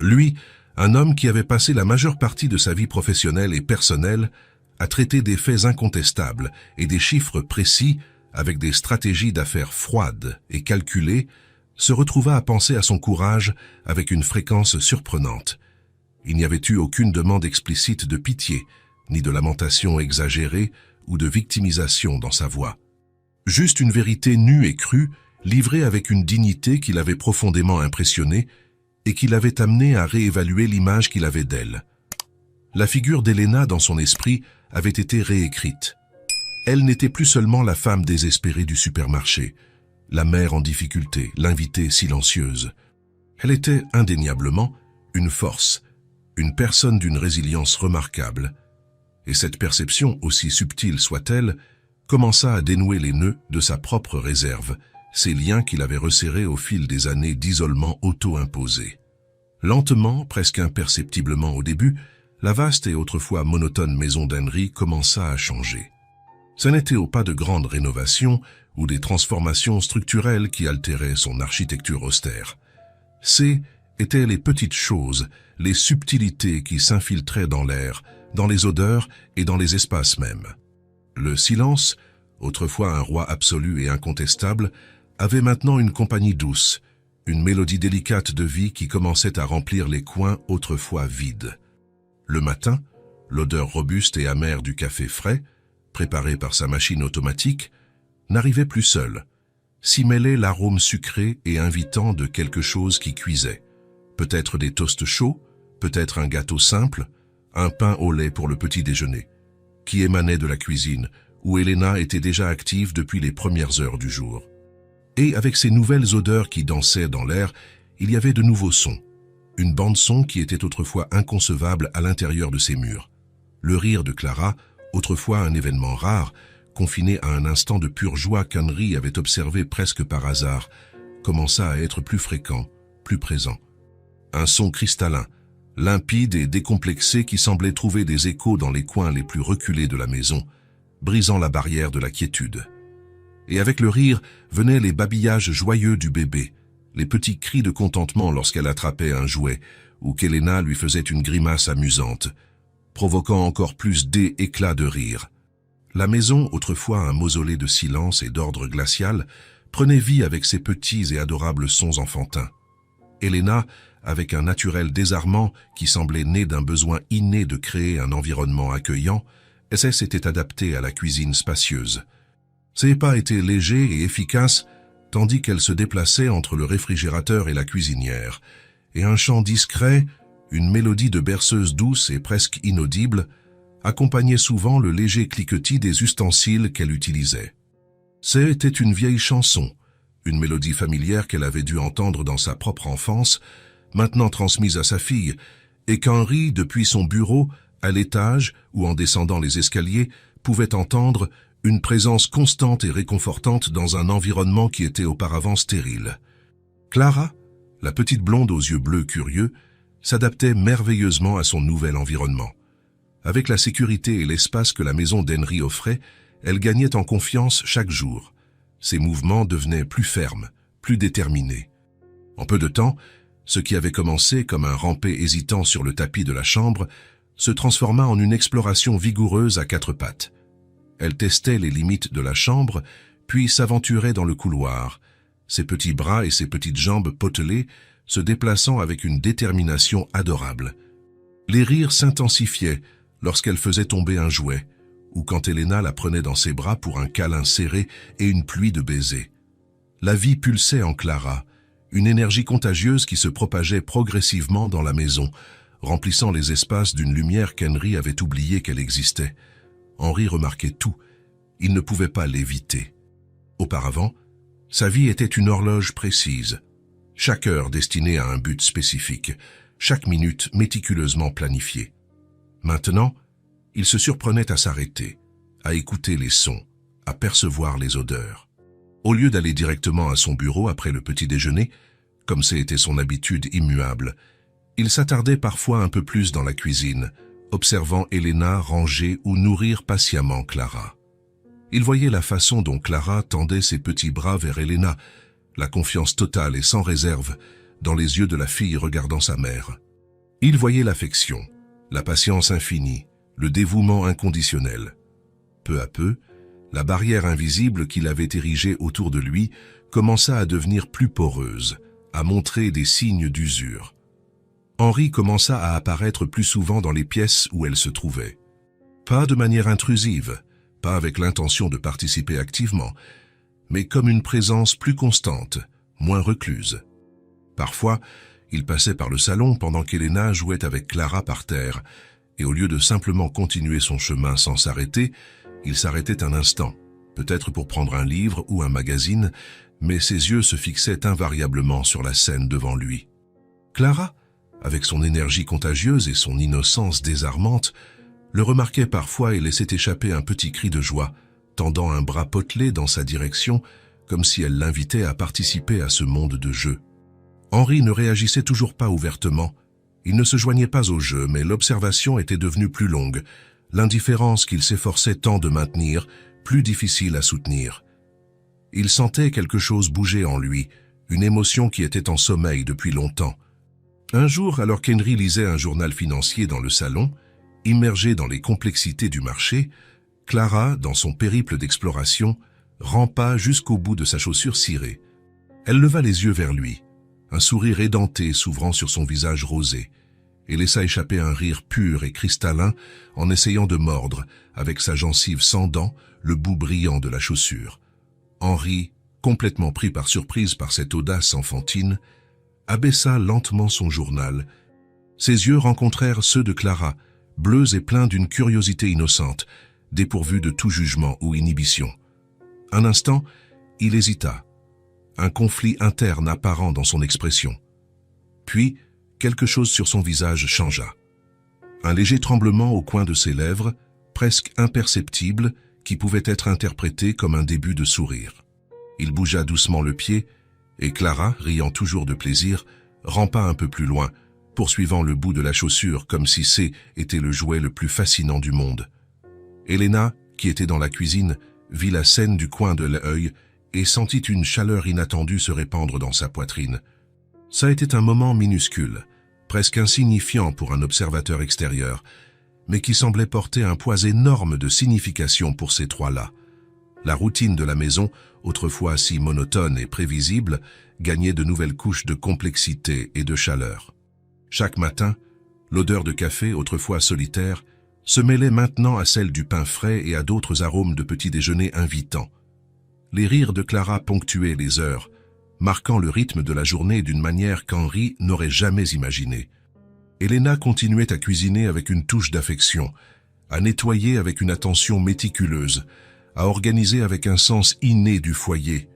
Lui, un homme qui avait passé la majeure partie de sa vie professionnelle et personnelle à traiter des faits incontestables et des chiffres précis avec des stratégies d'affaires froides et calculées, se retrouva à penser à son courage avec une fréquence surprenante. Il n'y avait eu aucune demande explicite de pitié, ni de lamentation exagérée ou de victimisation dans sa voix. Juste une vérité nue et crue, livrée avec une dignité qui l'avait profondément impressionné et qui l'avait amené à réévaluer l'image qu'il avait d'elle. La figure d'Elena dans son esprit avait été réécrite. Elle n'était plus seulement la femme désespérée du supermarché, la mère en difficulté, l'invitée silencieuse. Elle était indéniablement une force, une personne d'une résilience remarquable, et cette perception, aussi subtile soit-elle, commença à dénouer les nœuds de sa propre réserve, ces liens qu'il avait resserrés au fil des années d'isolement auto-imposé. Lentement, presque imperceptiblement au début, la vaste et autrefois monotone maison d'Henry commença à changer. Ce n'était au pas de grandes rénovations ou des transformations structurelles qui altéraient son architecture austère. Étaient les petites choses, les subtilités qui s'infiltraient dans l'air, dans les odeurs et dans les espaces mêmes. Le silence, autrefois un roi absolu et incontestable, avait maintenant une compagnie douce, une mélodie délicate de vie qui commençait à remplir les coins autrefois vides. Le matin, l'odeur robuste et amère du café frais, préparé par sa machine automatique, n'arrivait plus seule. S'y mêlait l'arôme sucré et invitant de quelque chose qui cuisait. Peut-être des toasts chauds, peut-être un gâteau simple, un pain au lait pour le petit déjeuner, qui émanait de la cuisine, où Elena était déjà active depuis les premières heures du jour. Et avec ces nouvelles odeurs qui dansaient dans l'air, il y avait de nouveaux sons. Une bande-son qui était autrefois inconcevable à l'intérieur de ses murs. Le rire de Clara, autrefois un événement rare, confiné à un instant de pure joie qu'Henry avait observé presque par hasard, commença à être plus fréquent, plus présent. Un son cristallin, limpide et décomplexé qui semblait trouver des échos dans les coins les plus reculés de la maison, brisant la barrière de la quiétude. Et avec le rire venaient les babillages joyeux du bébé, les petits cris de contentement lorsqu'elle attrapait un jouet ou qu'Elena lui faisait une grimace amusante, provoquant encore plus d'éclats de rire. La maison, autrefois un mausolée de silence et d'ordre glacial, prenait vie avec ses petits et adorables sons enfantins. Elena, avec un naturel désarmant qui semblait né d'un besoin inné de créer un environnement accueillant, s'était adaptée à la cuisine spacieuse. Ses pas étaient légers et efficaces, tandis qu'elle se déplaçait entre le réfrigérateur et la cuisinière, et un chant discret, une mélodie de berceuse douce et presque inaudible, accompagnait souvent le léger cliquetis des ustensiles qu'elle utilisait. C'était une vieille chanson, une mélodie familière qu'elle avait dû entendre dans sa propre enfance, maintenant transmise à sa fille, et qu'Henry, depuis son bureau, à l'étage ou en descendant les escaliers, pouvait entendre une présence constante et réconfortante dans un environnement qui était auparavant stérile. Clara, la petite blonde aux yeux bleus curieux, s'adaptait merveilleusement à son nouvel environnement. Avec la sécurité et l'espace que la maison d'Henry offrait, elle gagnait en confiance chaque jour. Ses mouvements devenaient plus fermes, plus déterminés. En peu de temps, ce qui avait commencé comme un rampé hésitant sur le tapis de la chambre se transforma en une exploration vigoureuse à quatre pattes. Elle testait les limites de la chambre, puis s'aventurait dans le couloir, ses petits bras et ses petites jambes potelées se déplaçant avec une détermination adorable. Les rires s'intensifiaient lorsqu'elle faisait tomber un jouet, ou quand Elena la prenait dans ses bras pour un câlin serré et une pluie de baisers. La vie pulsait en Clara, une énergie contagieuse qui se propageait progressivement dans la maison, remplissant les espaces d'une lumière qu'Henry avait oublié qu'elle existait. Henry remarquait tout, il ne pouvait pas l'éviter. Auparavant, sa vie était une horloge précise, chaque heure destinée à un but spécifique, chaque minute méticuleusement planifiée. Maintenant, il se surprenait à s'arrêter, à écouter les sons, à percevoir les odeurs. Au lieu d'aller directement à son bureau après le petit déjeuner, comme c'était son habitude immuable, il s'attardait parfois un peu plus dans la cuisine, observant Elena ranger ou nourrir patiemment Clara. Il voyait la façon dont Clara tendait ses petits bras vers Elena, la confiance totale et sans réserve dans les yeux de la fille regardant sa mère. Il voyait l'affection, la patience infinie, le dévouement inconditionnel. Peu à peu, la barrière invisible qu'il avait érigée autour de lui commença à devenir plus poreuse, à montrer des signes d'usure. Henry commença à apparaître plus souvent dans les pièces où elle se trouvait. Pas de manière intrusive, pas avec l'intention de participer activement, mais comme une présence plus constante, moins recluse. Parfois, il passait par le salon pendant qu'Elena jouait avec Clara par terre, et au lieu de simplement continuer son chemin sans s'arrêter, il s'arrêtait un instant, peut-être pour prendre un livre ou un magazine, mais ses yeux se fixaient invariablement sur la scène devant lui. Clara, avec son énergie contagieuse et son innocence désarmante, le remarquait parfois et laissait échapper un petit cri de joie, tendant un bras potelé dans sa direction, comme si elle l'invitait à participer à ce monde de jeu. Henri ne réagissait toujours pas ouvertement. Il ne se joignait pas au jeu, mais l'observation était devenue plus longue, l'indifférence qu'il s'efforçait tant de maintenir, plus difficile à soutenir. Il sentait quelque chose bouger en lui, une émotion qui était en sommeil depuis longtemps. Un jour, alors qu'Henri lisait un journal financier dans le salon, immergé dans les complexités du marché, Clara, dans son périple d'exploration, rampa jusqu'au bout de sa chaussure cirée. Elle leva les yeux vers lui, un sourire édenté s'ouvrant sur son visage rosé, et laissa échapper un rire pur et cristallin en essayant de mordre, avec sa gencive sans dents, le bout brillant de la chaussure. Henri, complètement pris par surprise par cette audace enfantine, abaissa lentement son journal. Ses yeux rencontrèrent ceux de Clara, bleus et pleins d'une curiosité innocente, dépourvus de tout jugement ou inhibition. Un instant, il hésita, un conflit interne apparent dans son expression. Puis, quelque chose sur son visage changea. Un léger tremblement au coin de ses lèvres, presque imperceptible, qui pouvait être interprété comme un début de sourire. Il bougea doucement le pied, et Clara, riant toujours de plaisir, rampa un peu plus loin, poursuivant le bout de la chaussure comme si c'est était le jouet le plus fascinant du monde. Helena, qui était dans la cuisine, vit la scène du coin de l'œil et sentit une chaleur inattendue se répandre dans sa poitrine. Ça était un moment minuscule, presque insignifiant pour un observateur extérieur, mais qui semblait porter un poids énorme de signification pour ces trois-là. La routine de la maison, autrefois si monotone et prévisible, gagnait de nouvelles couches de complexité et de chaleur. Chaque matin, l'odeur de café, autrefois solitaire, se mêlait maintenant à celle du pain frais et à d'autres arômes de petit déjeuner invitants. Les rires de Clara ponctuaient les heures, marquant le rythme de la journée d'une manière qu'Henri n'aurait jamais imaginée. Helena continuait à cuisiner avec une touche d'affection, à nettoyer avec une attention méticuleuse, à organiser avec un sens inné du foyer,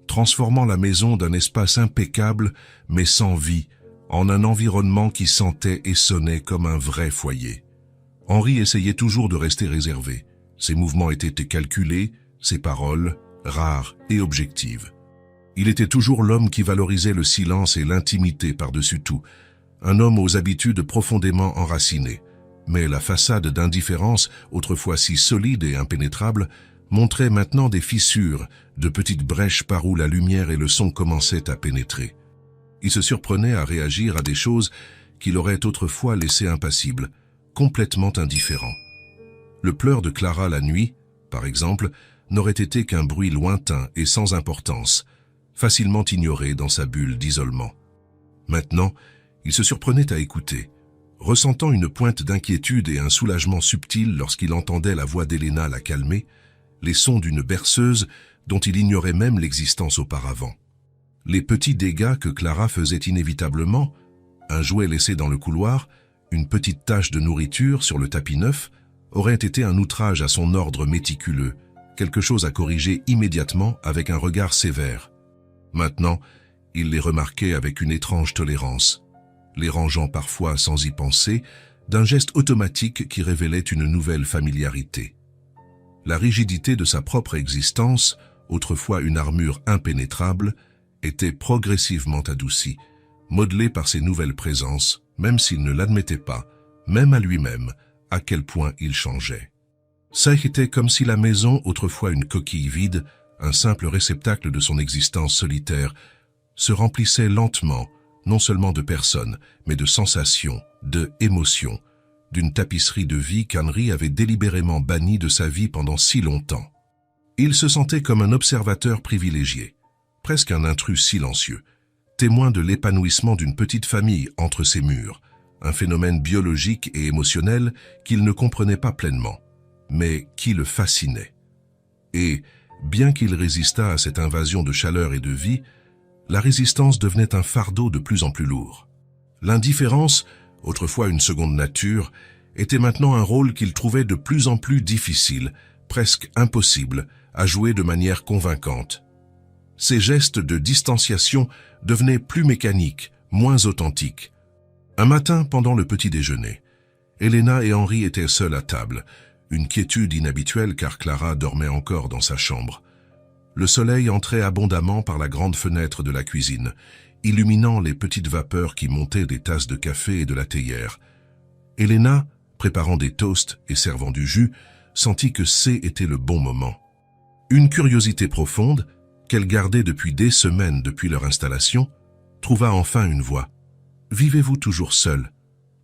transformant la maison d'un espace impeccable mais sans vie, en un environnement qui sentait et sonnait comme un vrai foyer. Henri essayait toujours de rester réservé. Ses mouvements étaient calculés, ses paroles rares et objectives. Il était toujours l'homme qui valorisait le silence et l'intimité par-dessus tout, un homme aux habitudes profondément enracinées. Mais la façade d'indifférence, autrefois si solide et impénétrable, montrait maintenant des fissures, de petites brèches par où la lumière et le son commençaient à pénétrer. Il se surprenait à réagir à des choses qu'il aurait autrefois laissées impassibles, complètement indifférents. Le pleur de Clara la nuit, par exemple, n'aurait été qu'un bruit lointain et sans importance, facilement ignoré dans sa bulle d'isolement. Maintenant, il se surprenait à écouter, ressentant une pointe d'inquiétude et un soulagement subtil lorsqu'il entendait la voix d'Helena la calmer, les sons d'une berceuse dont il ignorait même l'existence auparavant. Les petits dégâts que Clara faisait inévitablement, un jouet laissé dans le couloir, une petite tache de nourriture sur le tapis neuf, auraient été un outrage à son ordre méticuleux, quelque chose à corriger immédiatement avec un regard sévère. Maintenant, il les remarquait avec une étrange tolérance, les rangeant parfois sans y penser, d'un geste automatique qui révélait une nouvelle familiarité. La rigidité de sa propre existence, autrefois une armure impénétrable, était progressivement adoucie, modelée par ses nouvelles présences, même s'il ne l'admettait pas, même à lui-même, à quel point il changeait. Ça était comme si la maison, autrefois une coquille vide, un simple réceptacle de son existence solitaire, se remplissait lentement, non seulement de personnes, mais de sensations, de émotions, d'une tapisserie de vie qu'Henri avait délibérément bannie de sa vie pendant si longtemps. Il se sentait comme un observateur privilégié, presque un intrus silencieux, témoin de l'épanouissement d'une petite famille entre ses murs, un phénomène biologique et émotionnel qu'il ne comprenait pas pleinement, mais qui le fascinait. Et, bien qu'il résistât à cette invasion de chaleur et de vie, la résistance devenait un fardeau de plus en plus lourd. L'indifférence, autrefois une seconde nature, était maintenant un rôle qu'il trouvait de plus en plus difficile, presque impossible, à jouer de manière convaincante. Ses gestes de distanciation devenaient plus mécaniques, moins authentique. Un matin, pendant le petit déjeuner, Elena et Henri étaient seuls à table, une quiétude inhabituelle car Clara dormait encore dans sa chambre. Le soleil entrait abondamment par la grande fenêtre de la cuisine, illuminant les petites vapeurs qui montaient des tasses de café et de la théière. Elena, préparant des toasts et servant du jus, sentit que était le bon moment. Une curiosité profonde, qu'elle gardait depuis des semaines depuis leur installation, trouva enfin une voix. « Vivez-vous toujours seul ?»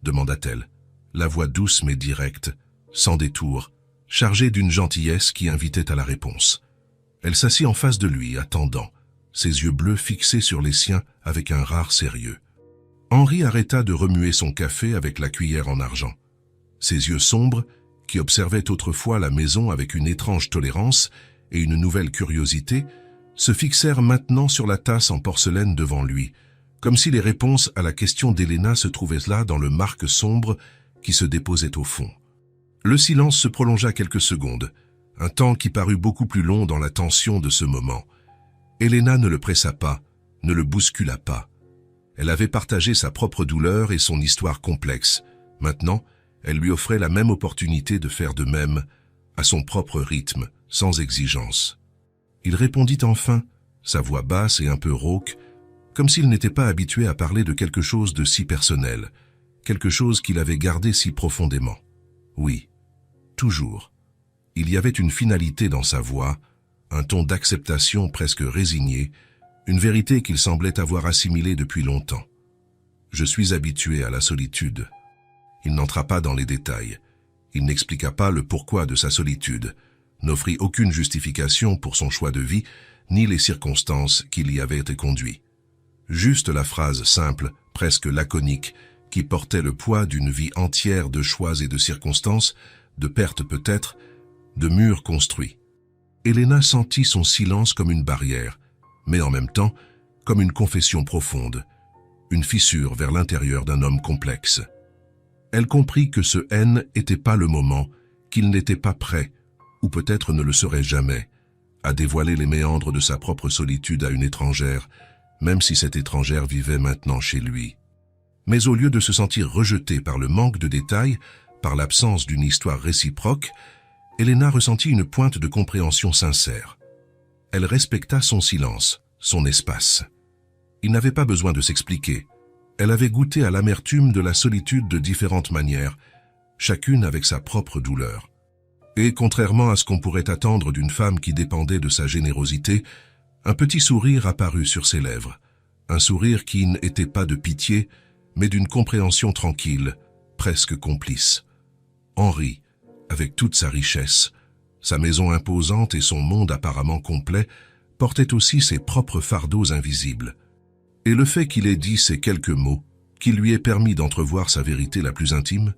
demanda-t-elle, la voix douce mais directe, sans détour, chargée d'une gentillesse qui invitait à la réponse. Elle s'assit en face de lui, attendant, ses yeux bleus fixés sur les siens avec un rare sérieux. Henri arrêta de remuer son café avec la cuillère en argent. Ses yeux sombres, qui observaient autrefois la maison avec une étrange tolérance et une nouvelle curiosité, se fixèrent maintenant sur la tasse en porcelaine devant lui, comme si les réponses à la question d'Elena se trouvaient là dans le marque sombre qui se déposait au fond. Le silence se prolongea quelques secondes, un temps qui parut beaucoup plus long dans la tension de ce moment. Elena ne le pressa pas, ne le bouscula pas. Elle avait partagé sa propre douleur et son histoire complexe. Maintenant, elle lui offrait la même opportunité de faire de même, à son propre rythme, sans exigence. Il répondit enfin, sa voix basse et un peu rauque, comme s'il n'était pas habitué à parler de quelque chose de si personnel, quelque chose qu'il avait gardé si profondément. Oui, toujours. Il y avait une finalité dans sa voix, un ton d'acceptation presque résigné, une vérité qu'il semblait avoir assimilée depuis longtemps. « Je suis habitué à la solitude. » Il n'entra pas dans les détails. Il n'expliqua pas le pourquoi de sa solitude, n'offrit aucune justification pour son choix de vie, ni les circonstances qui l'y avaient été conduit. Juste la phrase simple, presque laconique, qui portait le poids d'une vie entière de choix et de circonstances, de pertes peut-être, de murs construits. Elena sentit son silence comme une barrière, mais en même temps comme une confession profonde, une fissure vers l'intérieur d'un homme complexe. Elle comprit que ce N n'était pas le moment, qu'il n'était pas prêt, ou peut-être ne le serait jamais, à dévoiler les méandres de sa propre solitude à une étrangère, même si cette étrangère vivait maintenant chez lui. Mais au lieu de se sentir rejetée par le manque de détails, par l'absence d'une histoire réciproque, Elena ressentit une pointe de compréhension sincère. Elle respecta son silence, son espace. Il n'avait pas besoin de s'expliquer. Elle avait goûté à l'amertume de la solitude de différentes manières, chacune avec sa propre douleur. Et contrairement à ce qu'on pourrait attendre d'une femme qui dépendait de sa générosité, un petit sourire apparut sur ses lèvres, un sourire qui n'était pas de pitié, mais d'une compréhension tranquille, presque complice. Henri, avec toute sa richesse, sa maison imposante et son monde apparemment complet, portait aussi ses propres fardeaux invisibles. Et le fait qu'il ait dit ces quelques mots, qui lui ait permis d'entrevoir sa vérité la plus intime,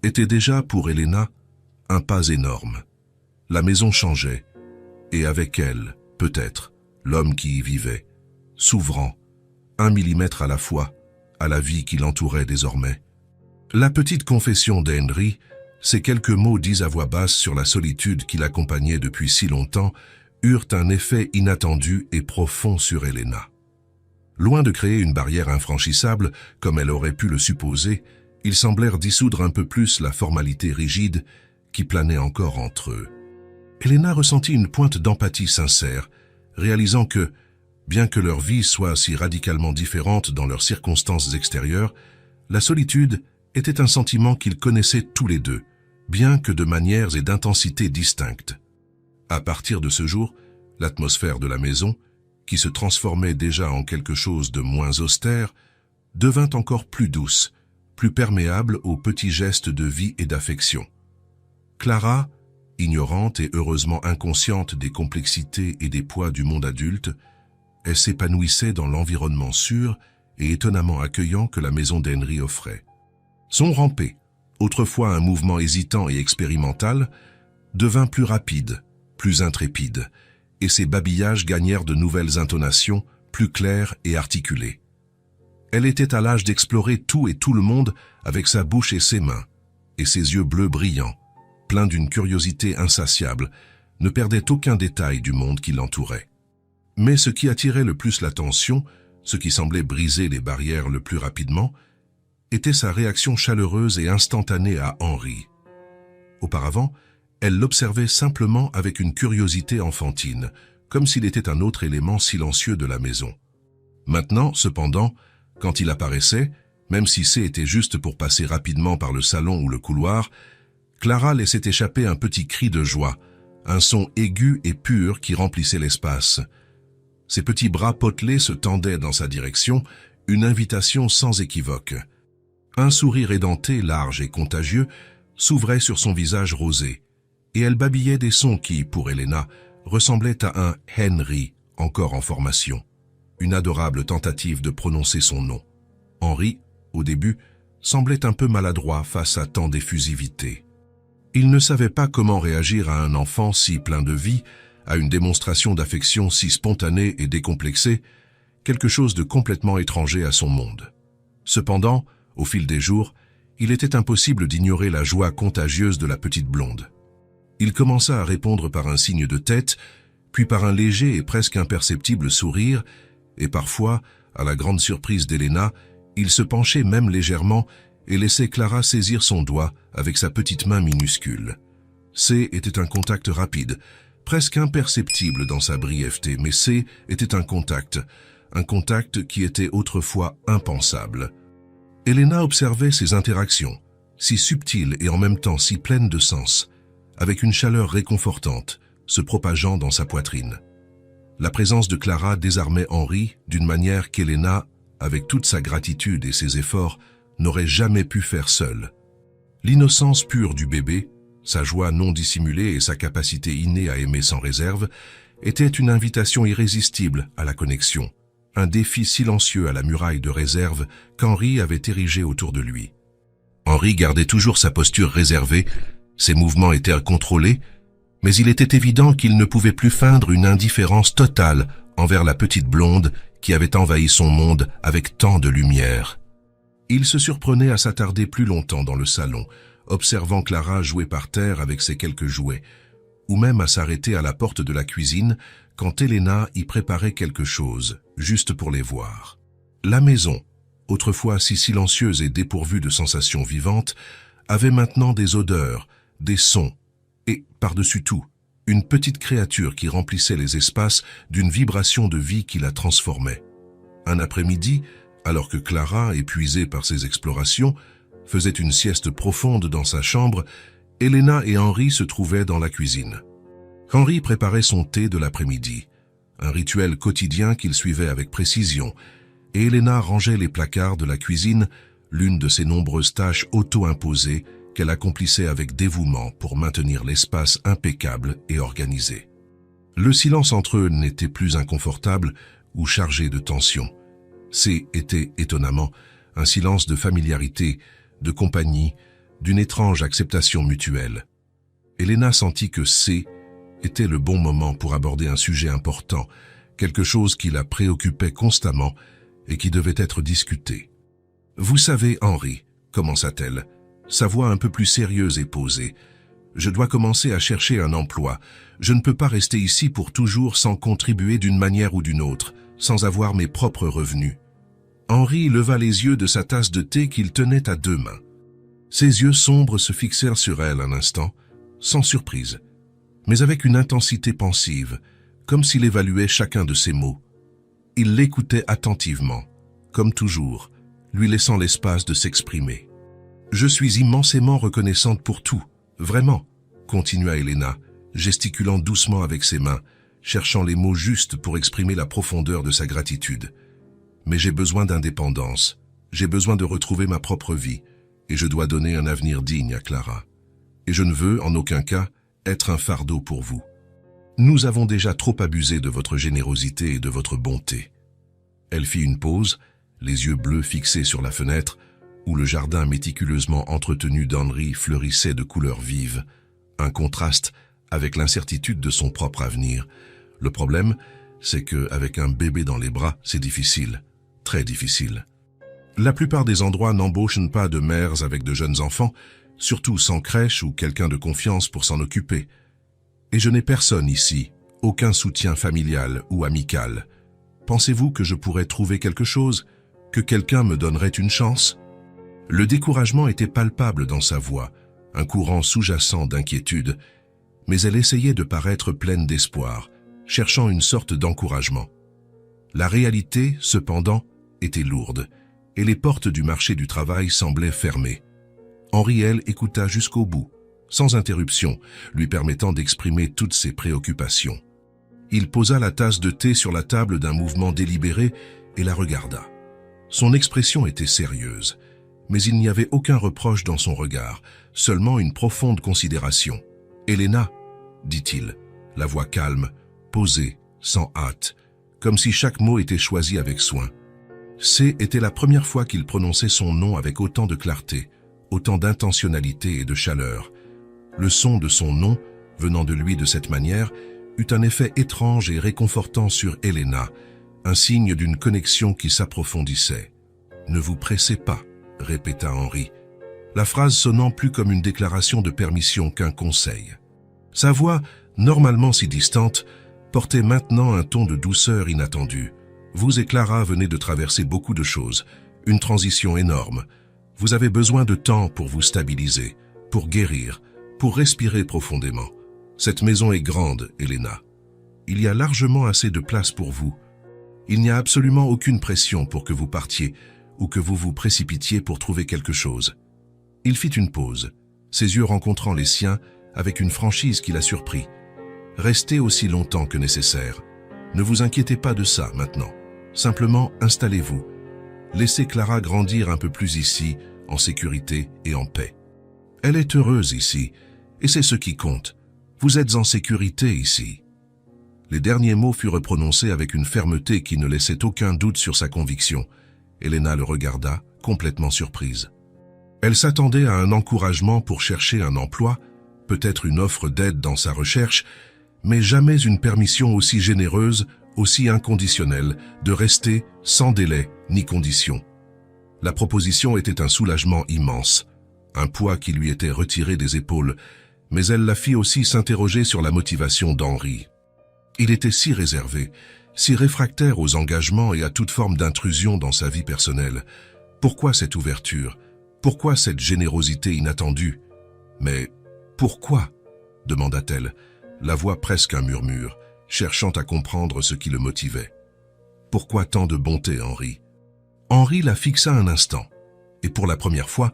était déjà pour Elena un pas énorme. La maison changeait, et avec elle, peut-être, l'homme qui y vivait, s'ouvrant, 1 millimètre à la fois, à la vie qui l'entourait désormais. La petite confession d'Henri, ces quelques mots dits à voix basse sur la solitude qui l'accompagnait depuis si longtemps, eurent un effet inattendu et profond sur Elena. Loin de créer une barrière infranchissable, comme elle aurait pu le supposer, ils semblèrent dissoudre un peu plus la formalité rigide qui planait encore entre eux. Elena ressentit une pointe d'empathie sincère, réalisant que, bien que leur vie soit si radicalement différente dans leurs circonstances extérieures, la solitude était un sentiment qu'ils connaissaient tous les deux, bien que de manières et d'intensités distinctes. À partir de ce jour, l'atmosphère de la maison, qui se transformait déjà en quelque chose de moins austère, devint encore plus douce, plus perméable aux petits gestes de vie et d'affection. Clara, ignorante et heureusement inconsciente des complexités et des poids du monde adulte, elle s'épanouissait dans l'environnement sûr et étonnamment accueillant que la maison d'Henri offrait. Son rampé, autrefois un mouvement hésitant et expérimental, devint plus rapide, plus intrépide, et ses babillages gagnèrent de nouvelles intonations, plus claires et articulées. Elle était à l'âge d'explorer tout et tout le monde avec sa bouche et ses mains, et ses yeux bleus brillants, pleins d'une curiosité insatiable, ne perdaient aucun détail du monde qui l'entourait. Mais ce qui attirait le plus l'attention, ce qui semblait briser les barrières le plus rapidement, était sa réaction chaleureuse et instantanée à Henri. Auparavant, elle l'observait simplement avec une curiosité enfantine, comme s'il était un autre élément silencieux de la maison. Maintenant, cependant, quand il apparaissait, même si c'était juste pour passer rapidement par le salon ou le couloir, Clara laissait échapper un petit cri de joie, un son aigu et pur qui remplissait l'espace. Ses petits bras potelés se tendaient dans sa direction, une invitation sans équivoque. Un sourire édenté, large et contagieux, s'ouvrait sur son visage rosé, et elle babillait des sons qui, pour Elena, ressemblaient à un « Henry » encore en formation. Une adorable tentative de prononcer son nom. Henri, au début, semblait un peu maladroit face à tant d'effusivité. Il ne savait pas comment réagir à un enfant si plein de vie, à une démonstration d'affection si spontanée et décomplexée, quelque chose de complètement étranger à son monde. Cependant, au fil des jours, il était impossible d'ignorer la joie contagieuse de la petite blonde. Il commença à répondre par un signe de tête, puis par un léger et presque imperceptible sourire, et parfois, à la grande surprise d'Elena, il se penchait même légèrement et laissait Clara saisir son doigt avec sa petite main minuscule. Était un contact rapide, presque imperceptible dans sa brièveté, mais était un contact qui était autrefois impensable. Elena observait ces interactions, si subtiles et en même temps si pleines de sens, avec une chaleur réconfortante, se propageant dans sa poitrine. La présence de Clara désarmait Henri d'une manière qu'Elena, avec toute sa gratitude et ses efforts, n'aurait jamais pu faire seule. L'innocence pure du bébé, sa joie non dissimulée et sa capacité innée à aimer sans réserve, étaient une invitation irrésistible à la connexion, un défi silencieux à la muraille de réserve qu'Henri avait érigée autour de lui. Henri gardait toujours sa posture réservée, ses mouvements étaient contrôlés, mais il était évident qu'il ne pouvait plus feindre une indifférence totale envers la petite blonde qui avait envahi son monde avec tant de lumière. Il se surprenait à s'attarder plus longtemps dans le salon, observant Clara jouer par terre avec ses quelques jouets, ou même à s'arrêter à la porte de la cuisine quand Elena y préparait quelque chose, juste pour les voir. La maison, autrefois si silencieuse et dépourvue de sensations vivantes, avait maintenant des odeurs, des sons, et, par-dessus tout, une petite créature qui remplissait les espaces d'une vibration de vie qui la transformait. Un après-midi, alors que Clara, épuisée par ses explorations, faisait une sieste profonde dans sa chambre, Elena et Henri se trouvaient dans la cuisine. Henri préparait son thé de l'après-midi, un rituel quotidien qu'il suivait avec précision, et Elena rangeait les placards de la cuisine, l'une de ses nombreuses tâches auto-imposées qu'elle accomplissait avec dévouement pour maintenir l'espace impeccable et organisé. Le silence entre eux n'était plus inconfortable ou chargé de tension. Était étonnamment un silence de familiarité, de compagnie, d'une étrange acceptation mutuelle. Elena sentit que était le bon moment pour aborder un sujet important, quelque chose qui la préoccupait constamment et qui devait être discuté. « Vous savez, Henri, commença-t-elle, sa voix un peu plus sérieuse et posée, je dois commencer à chercher un emploi. Je ne peux pas rester ici pour toujours sans contribuer d'une manière ou d'une autre, sans avoir mes propres revenus. » Henri leva les yeux de sa tasse de thé qu'il tenait à deux mains. Ses yeux sombres se fixèrent sur elle un instant, sans surprise, mais avec une intensité pensive, comme s'il évaluait chacun de ses mots. Il l'écoutait attentivement, comme toujours, lui laissant l'espace de s'exprimer. « Je suis immensément reconnaissante pour tout, vraiment, » continua Elena, gesticulant doucement avec ses mains, cherchant les mots justes pour exprimer la profondeur de sa gratitude. « Mais j'ai besoin d'indépendance, j'ai besoin de retrouver ma propre vie, et je dois donner un avenir digne à Clara. Et je ne veux, en aucun cas, être un fardeau pour vous. Nous avons déjà trop abusé de votre générosité et de votre bonté. » Elle fit une pause, les yeux bleus fixés sur la fenêtre, où le jardin méticuleusement entretenu d'Henri fleurissait de couleurs vives, un contraste avec l'incertitude de son propre avenir. Le problème, c'est qu'avec un bébé dans les bras, c'est difficile, très difficile. La plupart des endroits n'embauchent pas de mères avec de jeunes enfants, surtout sans crèche ou quelqu'un de confiance pour s'en occuper. Et je n'ai personne ici, aucun soutien familial ou amical. Pensez-vous que je pourrais trouver quelque chose? Que quelqu'un me donnerait une chance? Le découragement était palpable dans sa voix, un courant sous-jacent d'inquiétude, mais elle essayait de paraître pleine d'espoir, cherchant une sorte d'encouragement. La réalité, cependant, était lourde, et les portes du marché du travail semblaient fermées. Henrielle écouta jusqu'au bout, sans interruption, lui permettant d'exprimer toutes ses préoccupations. Il posa la tasse de thé sur la table d'un mouvement délibéré et la regarda. Son expression était sérieuse, mais il n'y avait aucun reproche dans son regard, seulement une profonde considération. « Helena » dit-il, la voix calme, posée, sans hâte, comme si chaque mot était choisi avec soin. Était la première fois qu'il prononçait son nom avec autant de clarté, autant d'intentionnalité et de chaleur. Le son de son nom, venant de lui de cette manière, eut un effet étrange et réconfortant sur Helena, un signe d'une connexion qui s'approfondissait. « Ne vous pressez pas », répéta Henri, la phrase sonnant plus comme une déclaration de permission qu'un conseil. Sa voix, normalement si distante, portait maintenant un ton de douceur inattendue. Vous et Clara venez de traverser beaucoup de choses, une transition énorme. Vous avez besoin de temps pour vous stabiliser, pour guérir, pour respirer profondément. Cette maison est grande, Helena. Il y a largement assez de place pour vous. Il n'y a absolument aucune pression pour que vous partiez ou que vous vous précipitiez pour trouver quelque chose. Il fit une pause, ses yeux rencontrant les siens avec une franchise qui l'a surpris. Restez aussi longtemps que nécessaire. Ne vous inquiétez pas de ça maintenant. Simplement installez-vous. Laissez Clara grandir un peu plus ici, en sécurité et en paix. Elle est heureuse ici, et c'est ce qui compte. Vous êtes en sécurité ici. Les derniers mots furent prononcés avec une fermeté qui ne laissait aucun doute sur sa conviction. Helena le regarda, complètement surprise. Elle s'attendait à un encouragement pour chercher un emploi, peut-être une offre d'aide dans sa recherche, mais jamais une permission aussi généreuse, aussi inconditionnelle, de rester sans délai ni condition. La proposition était un soulagement immense, un poids qui lui était retiré des épaules, mais elle la fit aussi s'interroger sur la motivation d'Henri. Il était si réservé, si réfractaire aux engagements et à toute forme d'intrusion dans sa vie personnelle. Pourquoi cette ouverture? Pourquoi cette générosité inattendue? Mais pourquoi? demanda-t-elle, la voix presque un murmure, cherchant à comprendre ce qui le motivait. Pourquoi tant de bonté, Henri? Henri la fixa un instant, et pour la première fois,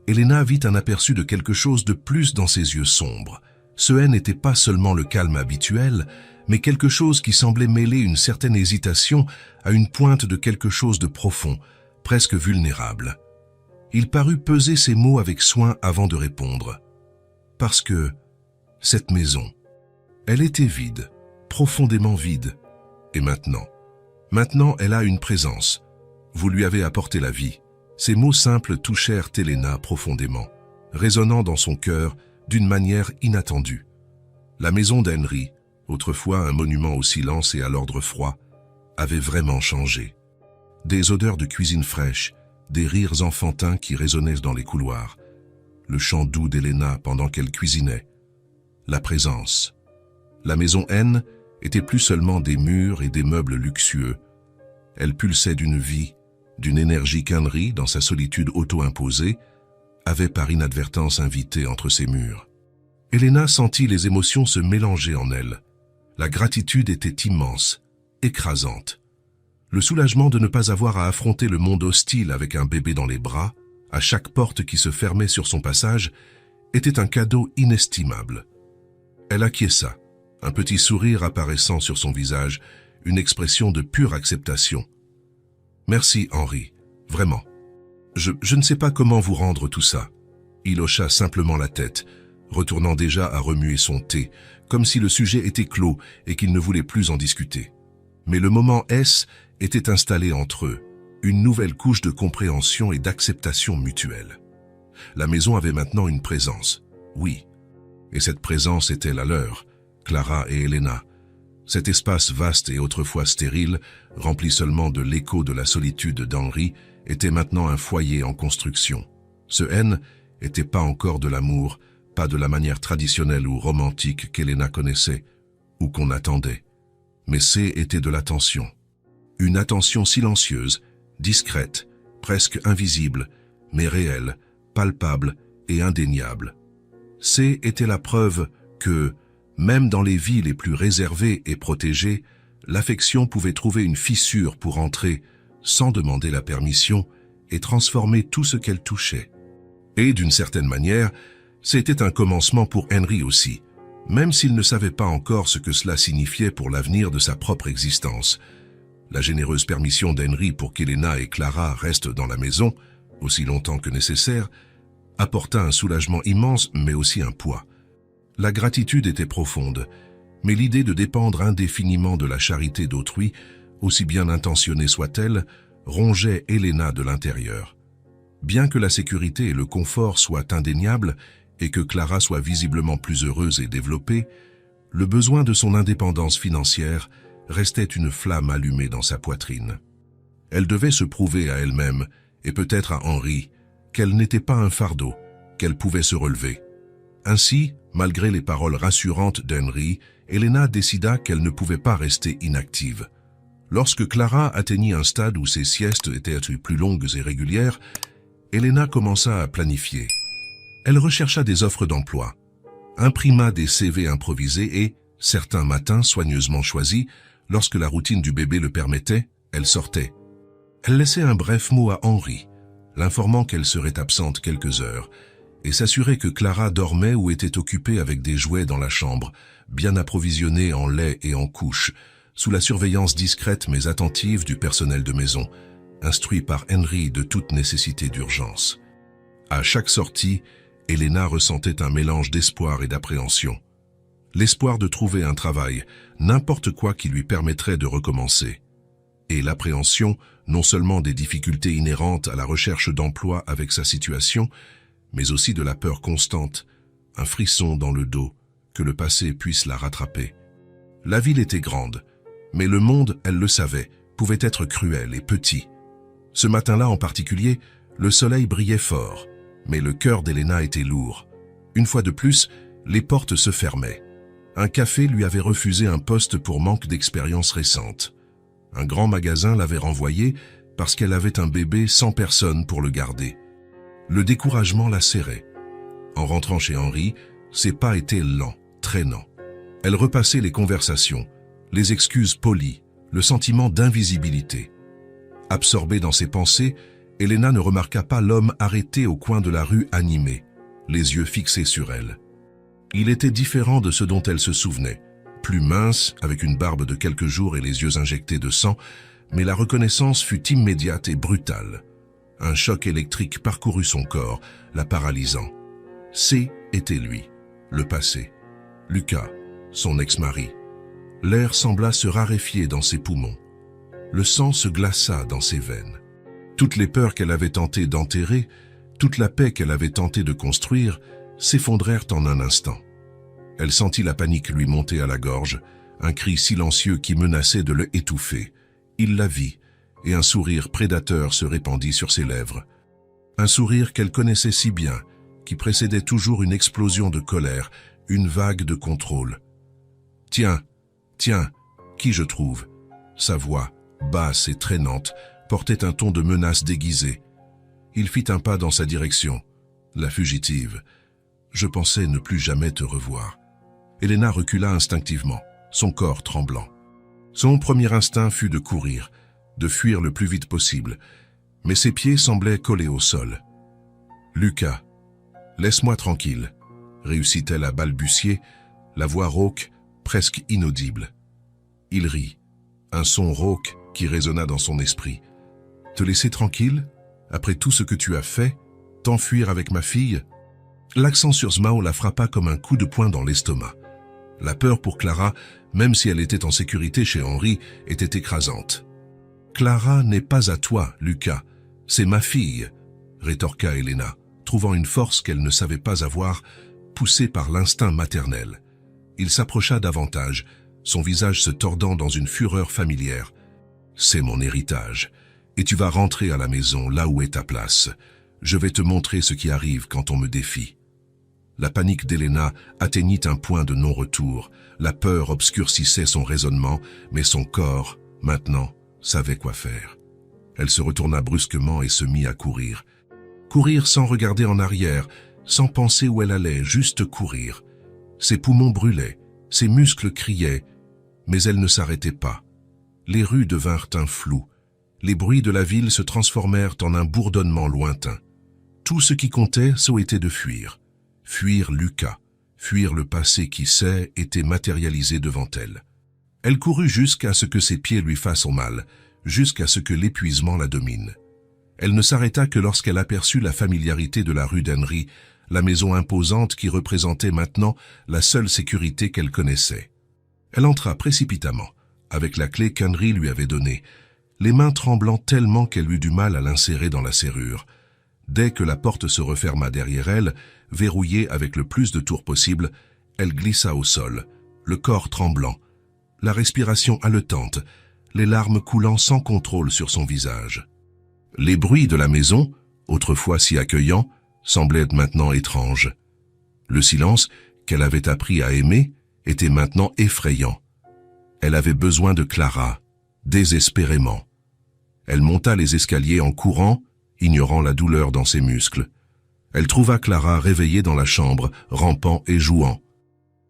Helena vit un aperçu de quelque chose de plus dans ses yeux sombres. Ce haine n'était pas seulement le calme habituel, mais quelque chose qui semblait mêler une certaine hésitation à une pointe de quelque chose de profond, presque vulnérable. Il parut peser ses mots avec soin avant de répondre. Parce que cette maison, elle était vide, profondément vide. Et maintenant elle a une présence. Vous lui avez apporté la vie. Ces mots simples touchèrent Helena profondément, résonnant dans son cœur d'une manière inattendue. La maison d'Henri, autrefois un monument au silence et à l'ordre froid, avait vraiment changé. Des odeurs de cuisine fraîche, des rires enfantins qui résonnaient dans les couloirs, le chant doux d'Helena pendant qu'elle cuisinait, la présence. La maison N était plus seulement des murs et des meubles luxueux. Elle pulsait d'une vie, d'une énergie qu'Henri, dans sa solitude auto-imposée, avait par inadvertance invitée entre ses murs. Helena sentit les émotions se mélanger en elle. La gratitude était immense, écrasante. Le soulagement de ne pas avoir à affronter le monde hostile avec un bébé dans les bras, à chaque porte qui se fermait sur son passage, était un cadeau inestimable. Elle acquiesça, un petit sourire apparaissant sur son visage, une expression de pure acceptation. « Merci, Henri, vraiment. Je ne sais pas comment vous rendre tout ça. » Il hocha simplement la tête, retournant déjà à remuer son thé, comme si le sujet était clos et qu'il ne voulait plus en discuter. Mais le moment S était installé entre eux, une nouvelle couche de compréhension et d'acceptation mutuelle. La maison avait maintenant une présence, oui, et cette présence était la leur, Clara et Helena. Cet espace vaste et autrefois stérile, rempli seulement de l'écho de la solitude d'Henri, était maintenant un foyer en construction. Ce N n'était pas encore de l'amour, pas de la manière traditionnelle ou romantique qu'Helena connaissait, ou qu'on attendait. Mais C était de l'attention. Une attention silencieuse, discrète, presque invisible, mais réelle, palpable et indéniable. C était la preuve que, même dans les vies les plus réservées et protégées, l'affection pouvait trouver une fissure pour entrer, sans demander la permission, et transformer tout ce qu'elle touchait. Et d'une certaine manière, c'était un commencement pour Henry aussi, même s'il ne savait pas encore ce que cela signifiait pour l'avenir de sa propre existence. La généreuse permission d'Henry pour qu'Helena et Clara restent dans la maison, aussi longtemps que nécessaire, apporta un soulagement immense mais aussi un poids. La gratitude était profonde, mais l'idée de dépendre indéfiniment de la charité d'autrui, aussi bien intentionnée soit-elle, rongeait Helena de l'intérieur. Bien que la sécurité et le confort soient indéniables et que Clara soit visiblement plus heureuse et développée, le besoin de son indépendance financière restait une flamme allumée dans sa poitrine. Elle devait se prouver à elle-même, et peut-être à Henry, qu'elle n'était pas un fardeau, qu'elle pouvait se relever. Ainsi, malgré les paroles rassurantes d'Henry, Helena décida qu'elle ne pouvait pas rester inactive. Lorsque Clara atteignit un stade où ses siestes étaient plus longues et régulières, Helena commença à planifier. Elle rechercha des offres d'emploi, imprima des CV improvisés et, certains matins soigneusement choisis, lorsque la routine du bébé le permettait, elle sortait. Elle laissait un bref mot à Henry, l'informant qu'elle serait absente quelques heures, et s'assurait que Clara dormait ou était occupée avec des jouets dans la chambre, bien approvisionnée en lait et en couches, sous la surveillance discrète mais attentive du personnel de maison, instruit par Henry de toute nécessité d'urgence. À chaque sortie, Helena ressentait un mélange d'espoir et d'appréhension. L'espoir de trouver un travail, n'importe quoi qui lui permettrait de recommencer. Et l'appréhension, non seulement des difficultés inhérentes à la recherche d'emploi avec sa situation, mais aussi de la peur constante, un frisson dans le dos, que le passé puisse la rattraper. La ville était grande, mais le monde, elle le savait, pouvait être cruel et petit. Ce matin-là en particulier, le soleil brillait fort, mais le cœur d'Helena était lourd. Une fois de plus, les portes se fermaient. Un café lui avait refusé un poste pour manque d'expérience récente. Un grand magasin l'avait renvoyé parce qu'elle avait un bébé sans personne pour le garder. Le découragement la serrait. En rentrant chez Henry, ses pas étaient lents, traînants. Elle repassait les conversations, les excuses polies, le sentiment d'invisibilité. Absorbée dans ses pensées, Helena ne remarqua pas l'homme arrêté au coin de la rue animé, les yeux fixés sur elle. Il était différent de ce dont elle se souvenait, plus mince, avec une barbe de quelques jours et les yeux injectés de sang, mais la reconnaissance fut immédiate et brutale. Un choc électrique parcourut son corps, la paralysant. C était lui, le passé. Lucas, son ex-mari. L'air sembla se raréfier dans ses poumons. Le sang se glaça dans ses veines. Toutes les peurs qu'elle avait tenté d'enterrer, toute la paix qu'elle avait tenté de construire, s'effondrèrent en un instant. Elle sentit la panique lui monter à la gorge, un cri silencieux qui menaçait de le étouffer. Il la vit, et un sourire prédateur se répandit sur ses lèvres. Un sourire qu'elle connaissait si bien, qui précédait toujours une explosion de colère, une vague de contrôle. « Tiens, qui je trouve ?» Sa voix, basse et traînante, portait un ton de menace déguisée. Il fit un pas dans sa direction. La fugitive. « Je pensais ne plus jamais te revoir. » Helena recula instinctivement, son corps tremblant. Son premier instinct fut de courir, de fuir le plus vite possible, mais ses pieds semblaient collés au sol. « Lucas, laisse-moi tranquille », réussit-elle à balbutier, la voix rauque, presque inaudible. Il rit, un son rauque qui résonna dans son esprit. « Te laisser tranquille, après tout ce que tu as fait, t'enfuir avec ma fille ?» L'accent sur Smao la frappa comme un coup de poing dans l'estomac. La peur pour Clara, même si elle était en sécurité chez Henry, était écrasante. « Clara n'est pas à toi, Lucas, c'est ma fille », rétorqua Helena, trouvant une force qu'elle ne savait pas avoir, poussée par l'instinct maternel. Il s'approcha davantage, son visage se tordant dans une fureur familière. « C'est mon héritage, et tu vas rentrer à la maison là où est ta place. Je vais te montrer ce qui arrive quand on me défie. » La panique d'Helena atteignit un point de non-retour. La peur obscurcissait son raisonnement, mais son corps, maintenant, savait quoi faire. Elle se retourna brusquement et se mit à courir. Courir sans regarder en arrière, sans penser où elle allait, juste courir. Ses poumons brûlaient, ses muscles criaient, mais elle ne s'arrêtait pas. Les rues devinrent un flou. Les bruits de la ville se transformèrent en un bourdonnement lointain. Tout ce qui comptait, c'était de fuir. Fuir Lucas, fuir le passé qui sait, était matérialisé devant elle. Elle courut jusqu'à ce que ses pieds lui fassent mal, jusqu'à ce que l'épuisement la domine. Elle ne s'arrêta que lorsqu'elle aperçut la familiarité de la rue d'Henry, la maison imposante qui représentait maintenant la seule sécurité qu'elle connaissait. Elle entra précipitamment, avec la clé qu'Henry lui avait donnée, les mains tremblant tellement qu'elle eut du mal à l'insérer dans la serrure. Dès que la porte se referma derrière elle, verrouillée avec le plus de tours possible, elle glissa au sol, le corps tremblant, la respiration haletante, les larmes coulant sans contrôle sur son visage. Les bruits de la maison, autrefois si accueillants, semblaient maintenant étranges. Le silence, qu'elle avait appris à aimer, était maintenant effrayant. Elle avait besoin de Clara, désespérément. Elle monta les escaliers en courant, ignorant la douleur dans ses muscles. Elle trouva Clara réveillée dans la chambre, rampant et jouant.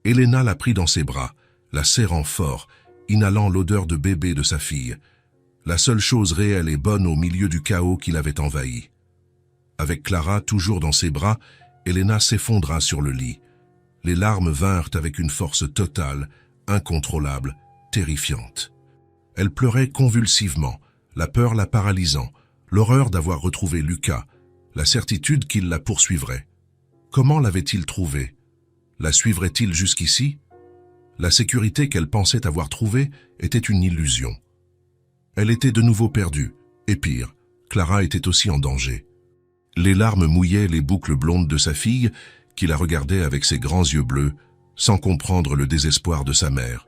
Elena la prit dans ses bras, la serrant fort, inhalant l'odeur de bébé de sa fille, la seule chose réelle et bonne au milieu du chaos qui l'avait envahi. Avec Clara toujours dans ses bras, Elena s'effondra sur le lit. Les larmes vinrent avec une force totale, incontrôlable, terrifiante. Elle pleurait convulsivement, la peur la paralysant, l'horreur d'avoir retrouvé Lucas, la certitude qu'il la poursuivrait. Comment l'avait-il trouvée? La suivrait-il jusqu'ici? La sécurité qu'elle pensait avoir trouvée était une illusion. Elle était de nouveau perdue, et pire, Clara était aussi en danger. Les larmes mouillaient les boucles blondes de sa fille, qui la regardait avec ses grands yeux bleus, sans comprendre le désespoir de sa mère.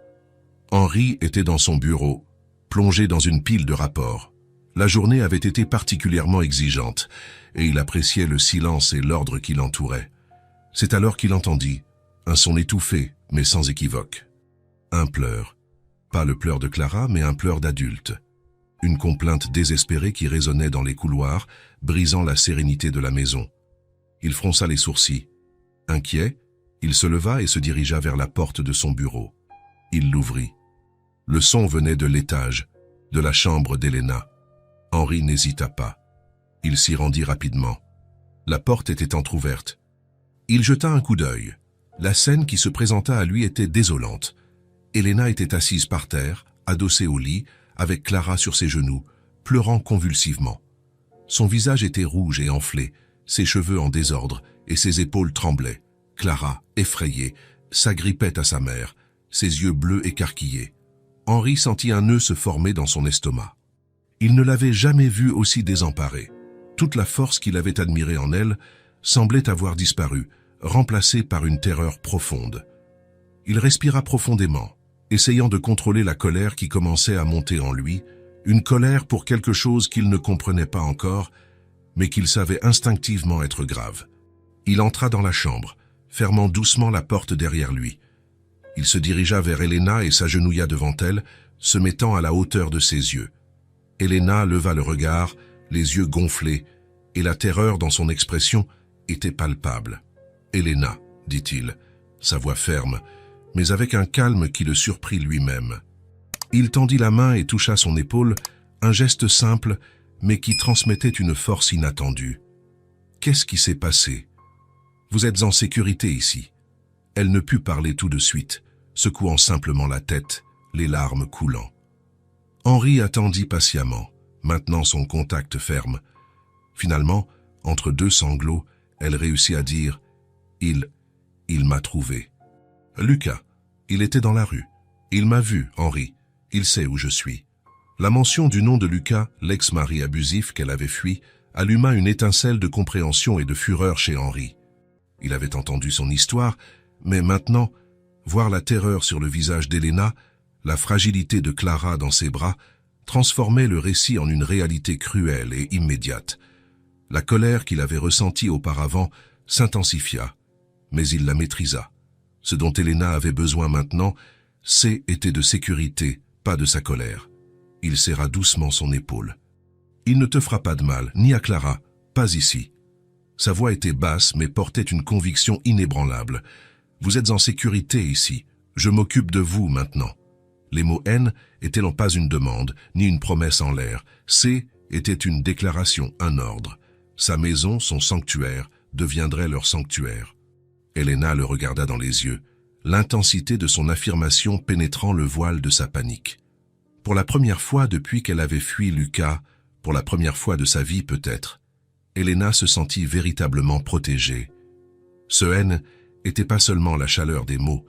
Henry était dans son bureau, plongé dans une pile de rapports. La journée avait été particulièrement exigeante, et il appréciait le silence et l'ordre qui l'entourait. C'est alors qu'il entendit un son étouffé, mais sans équivoque. Un pleur. Pas le pleur de Clara, mais un pleur d'adulte. Une complainte désespérée qui résonnait dans les couloirs, brisant la sérénité de la maison. Il fronça les sourcils. Inquiet, il se leva et se dirigea vers la porte de son bureau. Il l'ouvrit. Le son venait de l'étage, de la chambre d'Elena. Henry n'hésita pas. Il s'y rendit rapidement. La porte était entr'ouverte. Il jeta un coup d'œil. La scène qui se présenta à lui était désolante. Elena était assise par terre, adossée au lit, avec Clara sur ses genoux, pleurant convulsivement. Son visage était rouge et enflé, ses cheveux en désordre, et ses épaules tremblaient. Clara, effrayée, s'agrippait à sa mère, ses yeux bleus écarquillés. Henry sentit un nœud se former dans son estomac. Il ne l'avait jamais vue aussi désemparée. Toute la force qu'il avait admirée en elle semblait avoir disparu, remplacée par une terreur profonde. Il respira profondément, essayant de contrôler la colère qui commençait à monter en lui, une colère pour quelque chose qu'il ne comprenait pas encore, mais qu'il savait instinctivement être grave. Il entra dans la chambre, fermant doucement la porte derrière lui. Il se dirigea vers Elena et s'agenouilla devant elle, se mettant à la hauteur de ses yeux. Elena leva le regard, les yeux gonflés, et la terreur dans son expression était palpable. « Elena », dit-il, sa voix ferme, mais avec un calme qui le surprit lui-même. Il tendit la main et toucha son épaule, un geste simple, mais qui transmettait une force inattendue. « Qu'est-ce qui s'est passé ? Vous êtes en sécurité ici. » Elle ne put parler tout de suite, secouant simplement la tête, les larmes coulant. Henry attendit patiemment, maintenant son contact ferme. Finalement, entre deux sanglots, elle réussit à dire « Il m'a trouvé. » « Lucas, il était dans la rue. Il m'a vu, Henry. Il sait où je suis. » La mention du nom de Lucas, l'ex-mari abusif qu'elle avait fui, alluma une étincelle de compréhension et de fureur chez Henry. Il avait entendu son histoire, mais maintenant, voir la terreur sur le visage d'Elena, la fragilité de Clara dans ses bras, transformait le récit en une réalité cruelle et immédiate. La colère qu'il avait ressentie auparavant s'intensifia, mais il la maîtrisa. Ce dont Elena avait besoin maintenant, était de sécurité, pas de sa colère. Il serra doucement son épaule. « Il ne te fera pas de mal, ni à Clara, pas ici. » Sa voix était basse, mais portait une conviction inébranlable. « Vous êtes en sécurité ici. Je m'occupe de vous maintenant. » Les mots « haine » étaient non pas une demande, ni une promesse en l'air. C était une déclaration, un ordre. Sa maison, son sanctuaire, deviendrait leur sanctuaire. Elena le regarda dans les yeux, l'intensité de son affirmation pénétrant le voile de sa panique. Pour la première fois depuis qu'elle avait fui Lucas, pour la première fois de sa vie peut-être, Elena se sentit véritablement protégée. Ce haine n'était pas seulement la chaleur des mots,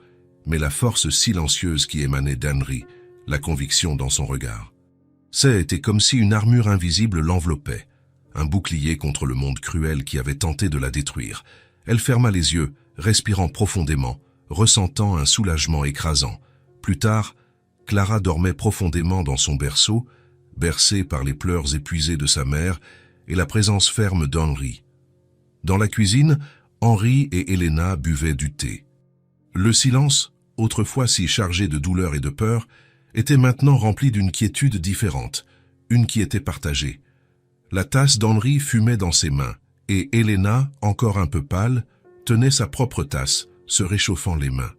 mais la force silencieuse qui émanait d'Henry, la conviction dans son regard. C'était comme si une armure invisible l'enveloppait, un bouclier contre le monde cruel qui avait tenté de la détruire. Elle ferma les yeux, respirant profondément, ressentant un soulagement écrasant. Plus tard, Clara dormait profondément dans son berceau, bercée par les pleurs épuisés de sa mère et la présence ferme d'Henry. Dans la cuisine, Henry et Elena buvaient du thé. Le silence, autrefois si chargé de douleur et de peur, était maintenant rempli d'une quiétude différente, une qui était partagée. La tasse d'Henry fumait dans ses mains, et Elena, encore un peu pâle, tenait sa propre tasse, se réchauffant les mains.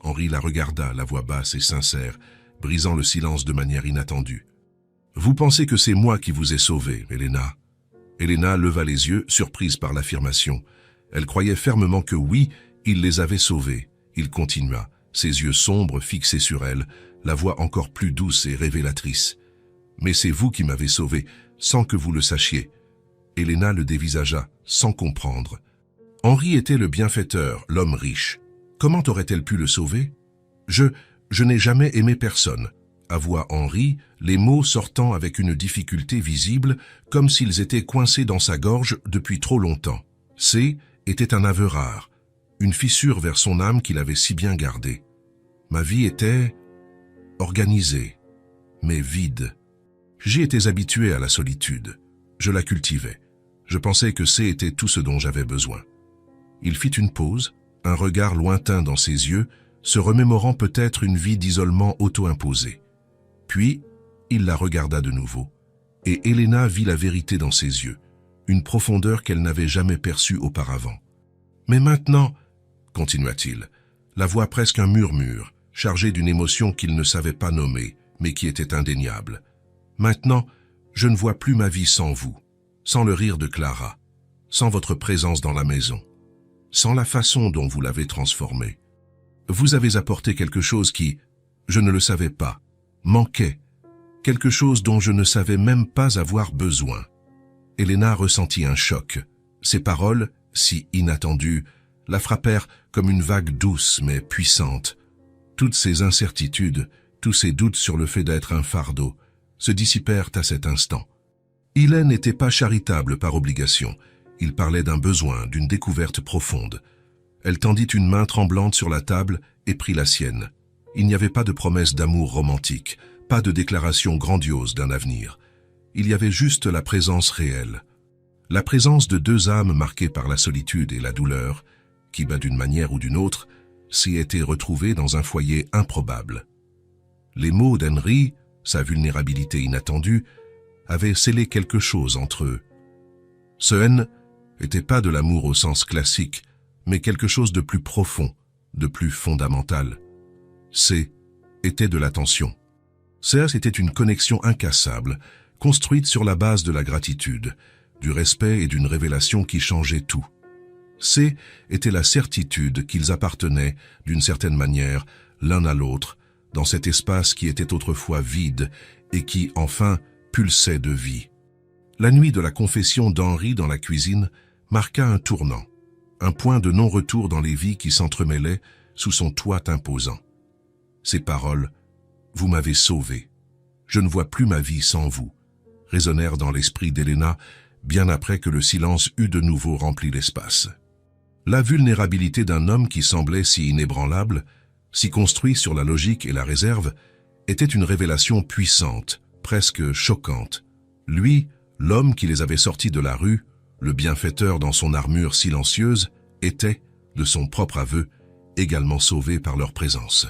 Henry la regarda, la voix basse et sincère, brisant le silence de manière inattendue. « Vous pensez que c'est moi qui vous ai sauvé, Elena ?» Elena leva les yeux, surprise par l'affirmation. Elle croyait fermement que oui, il les avait sauvés. Il continua, ses yeux sombres fixés sur elle, la voix encore plus douce et révélatrice. « Mais c'est vous qui m'avez sauvé, sans que vous le sachiez. » Elena le dévisagea, sans comprendre. Henry était le bienfaiteur, l'homme riche. Comment aurait-elle pu le sauver? Je n'ai jamais aimé personne, avoua Henry, les mots sortant avec une difficulté visible, comme s'ils étaient coincés dans sa gorge depuis trop longtemps. C était un aveu rare, une fissure vers son âme qu'il avait si bien gardée. Ma vie était organisée, mais vide. J'y étais habitué à la solitude. Je la cultivais. Je pensais que C était tout ce dont j'avais besoin. Il fit une pause, un regard lointain dans ses yeux, se remémorant peut-être une vie d'isolement auto-imposée. Puis, il la regarda de nouveau, et Elena vit la vérité dans ses yeux, une profondeur qu'elle n'avait jamais perçue auparavant. « Mais maintenant, » continua-t-il, la voix presque un murmure, chargée d'une émotion qu'il ne savait pas nommer, mais qui était indéniable. « Maintenant, je ne vois plus ma vie sans vous, sans le rire de Clara, sans votre présence dans la maison, sans la façon dont vous l'avez transformée. Vous avez apporté quelque chose qui, je ne le savais pas, manquait, quelque chose dont je ne savais même pas avoir besoin. » Elena ressentit un choc. Ces paroles, si inattendues, la frappèrent comme une vague douce mais puissante. Toutes ces incertitudes, tous ces doutes sur le fait d'être un fardeau, se dissipèrent à cet instant. Il n'était pas charitable par obligation. Il parlait d'un besoin, d'une découverte profonde. Elle tendit une main tremblante sur la table et prit la sienne. Il n'y avait pas de promesse d'amour romantique, pas de déclaration grandiose d'un avenir. Il y avait juste la présence réelle. La présence de deux âmes marquées par la solitude et la douleur, qui, d'une manière ou d'une autre, s'y étaient retrouvées dans un foyer improbable. Les mots d'Henry, sa vulnérabilité inattendue, avaient scellé quelque chose entre eux. Ce haine n'était pas de l'amour au sens classique, mais quelque chose de plus profond, de plus fondamental. C était de l'attention. C'était une connexion incassable, construite sur la base de la gratitude, du respect et d'une révélation qui changeait tout. C était la certitude qu'ils appartenaient, d'une certaine manière, l'un à l'autre, dans cet espace qui était autrefois vide et qui, enfin, pulsait de vie. La nuit de la confession d'Henry dans la cuisine marqua un tournant, un point de non-retour dans les vies qui s'entremêlaient sous son toit imposant. Ces paroles, « Vous m'avez sauvé, je ne vois plus ma vie sans vous », résonnèrent dans l'esprit d'Elena, bien après que le silence eut de nouveau rempli l'espace. La vulnérabilité d'un homme qui semblait si inébranlable, si construit sur la logique et la réserve, était une révélation puissante, presque choquante. Lui, l'homme qui les avait sortis de la rue, le bienfaiteur dans son armure silencieuse, était, de son propre aveu, également sauvé par leur présence.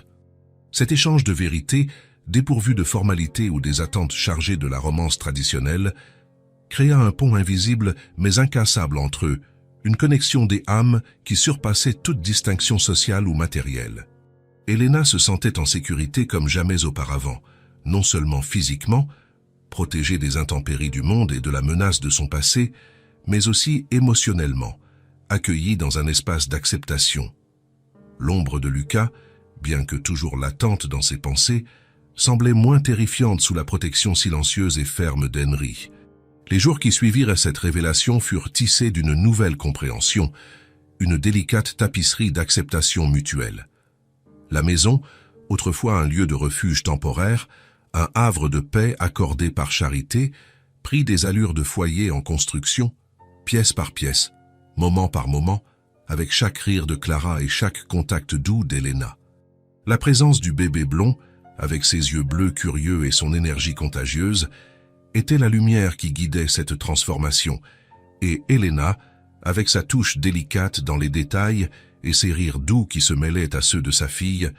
Cet échange de vérité dépourvu de formalités ou des attentes chargées de la romance traditionnelle, créa un pont invisible mais incassable entre eux, une connexion des âmes qui surpassait toute distinction sociale ou matérielle. Helena se sentait en sécurité comme jamais auparavant, non seulement physiquement, protégée des intempéries du monde et de la menace de son passé, mais aussi émotionnellement, accueillie dans un espace d'acceptation. L'ombre de Lucas, bien que toujours latente dans ses pensées, semblait moins terrifiante sous la protection silencieuse et ferme d'Henry. Les jours qui suivirent à cette révélation furent tissés d'une nouvelle compréhension, une délicate tapisserie d'acceptation mutuelle. La maison, autrefois un lieu de refuge temporaire, un havre de paix accordé par charité, prit des allures de foyer en construction, pièce par pièce, moment par moment, avec chaque rire de Clara et chaque contact doux d'Helena. La présence du bébé blond, avec ses yeux bleus curieux et son énergie contagieuse, était la lumière qui guidait cette transformation, et Helena, avec sa touche délicate dans les détails et ses rires doux qui se mêlaient à ceux de sa fille,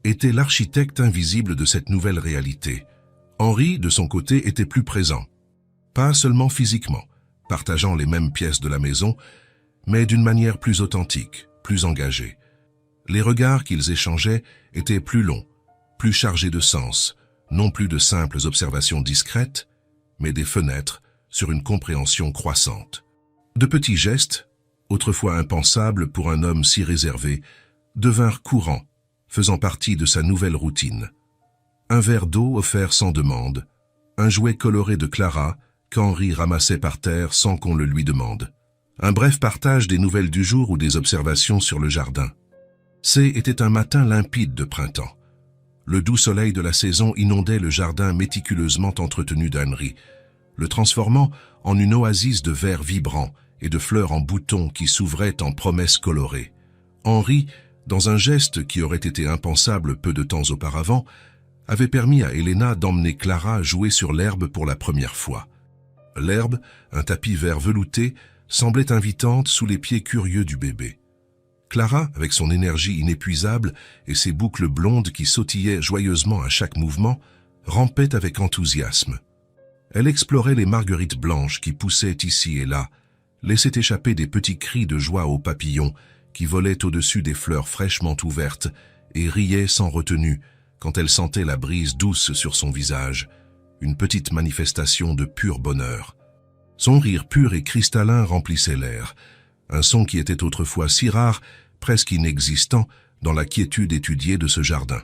était l'architecte invisible de cette nouvelle réalité. Henry, de son côté, était plus présent, pas seulement physiquement, partageant les mêmes pièces de la maison, mais d'une manière plus authentique, plus engagée. Les regards qu'ils échangeaient étaient plus longs, plus chargés de sens, non plus de simples observations discrètes, mais des fenêtres sur une compréhension croissante. De petits gestes, autrefois impensables pour un homme si réservé, devinrent courants, faisant partie de sa nouvelle routine. Un verre d'eau offert sans demande, un jouet coloré de Clara qu'Henry ramassait par terre sans qu'on le lui demande, un bref partage des nouvelles du jour ou des observations sur le jardin. Était un matin limpide de printemps. Le doux soleil de la saison inondait le jardin méticuleusement entretenu d'Henry, le transformant en une oasis de verre vibrant et de fleurs en bouton qui s'ouvraient en promesses colorées. Henry, dans un geste qui aurait été impensable peu de temps auparavant, avait permis à Helena d'emmener Clara jouer sur l'herbe pour la première fois. L'herbe, un tapis vert velouté, semblait invitante sous les pieds curieux du bébé. Clara, avec son énergie inépuisable et ses boucles blondes qui sautillaient joyeusement à chaque mouvement, rampait avec enthousiasme. Elle explorait les marguerites blanches qui poussaient ici et là, laissait échapper des petits cris de joie aux papillons qui volaient au-dessus des fleurs fraîchement ouvertes et riait sans retenue quand elle sentait la brise douce sur son visage, une petite manifestation de pur bonheur. Son rire pur et cristallin remplissait l'air, un son qui était autrefois si rare, presque inexistant, dans la quiétude étudiée de ce jardin.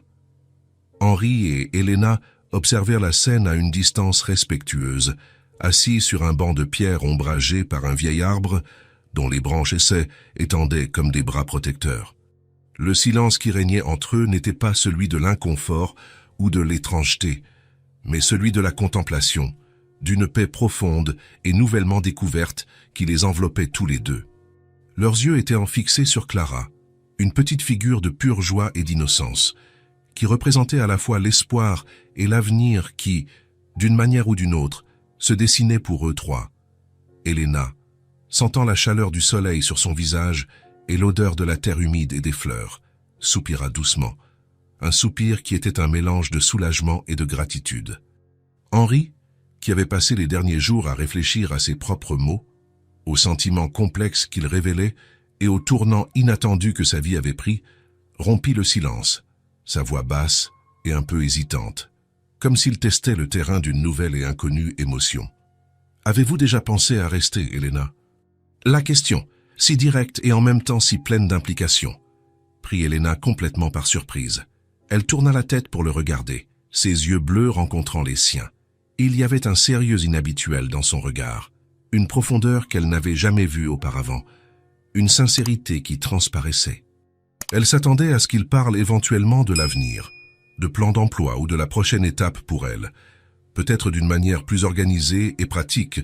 Henry et Helena observèrent la scène à une distance respectueuse, assis sur un banc de pierre ombragé par un vieil arbre, dont les branches étendaient comme des bras protecteurs. Le silence qui régnait entre eux n'était pas celui de l'inconfort ou de l'étrangeté, mais celui de la contemplation, d'une paix profonde et nouvellement découverte qui les enveloppait tous les deux. Leurs yeux étaient fixés sur Clara, une petite figure de pure joie et d'innocence, qui représentait à la fois l'espoir et l'avenir qui, d'une manière ou d'une autre, se dessinait pour eux trois. Helena, sentant la chaleur du soleil sur son visage et l'odeur de la terre humide et des fleurs, soupira doucement, un soupir qui était un mélange de soulagement et de gratitude. Henry, qui avait passé les derniers jours à réfléchir à ses propres mots, aux sentiments complexes qu'il révélait et au tournant inattendu que sa vie avait pris, rompit le silence, sa voix basse et un peu hésitante, comme s'il testait le terrain d'une nouvelle et inconnue émotion. « Avez-vous déjà pensé à rester, Helena ?» La question, si directe et en même temps si pleine d'implication, prit Helena complètement par surprise. Elle tourna la tête pour le regarder, ses yeux bleus rencontrant les siens. Il y avait un sérieux inhabituel dans son regard, une profondeur qu'elle n'avait jamais vue auparavant, une sincérité qui transparaissait. Elle s'attendait à ce qu'il parle éventuellement de l'avenir, de plans d'emploi ou de la prochaine étape pour elle, peut-être d'une manière plus organisée et pratique,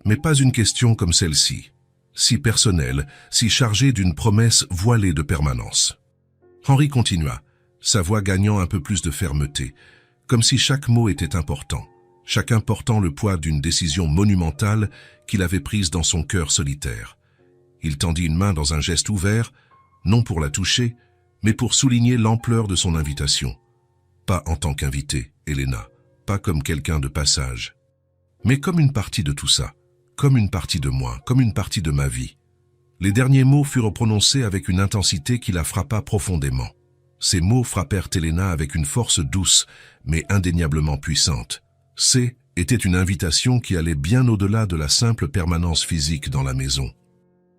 mais pas une question comme celle-ci, si personnelle, si chargée d'une promesse voilée de permanence. Henry continua, sa voix gagnant un peu plus de fermeté, comme si chaque mot était important, chacun portant le poids d'une décision monumentale qu'il avait prise dans son cœur solitaire. Il tendit une main dans un geste ouvert, non pour la toucher, mais pour souligner l'ampleur de son invitation. Pas en tant qu'invité, Elena, pas comme quelqu'un de passage, mais comme une partie de tout ça, comme une partie de moi, comme une partie de ma vie. Les derniers mots furent prononcés avec une intensité qui la frappa profondément. Ces mots frappèrent Elena avec une force douce, mais indéniablement puissante. C était une invitation qui allait bien au-delà de la simple permanence physique dans la maison.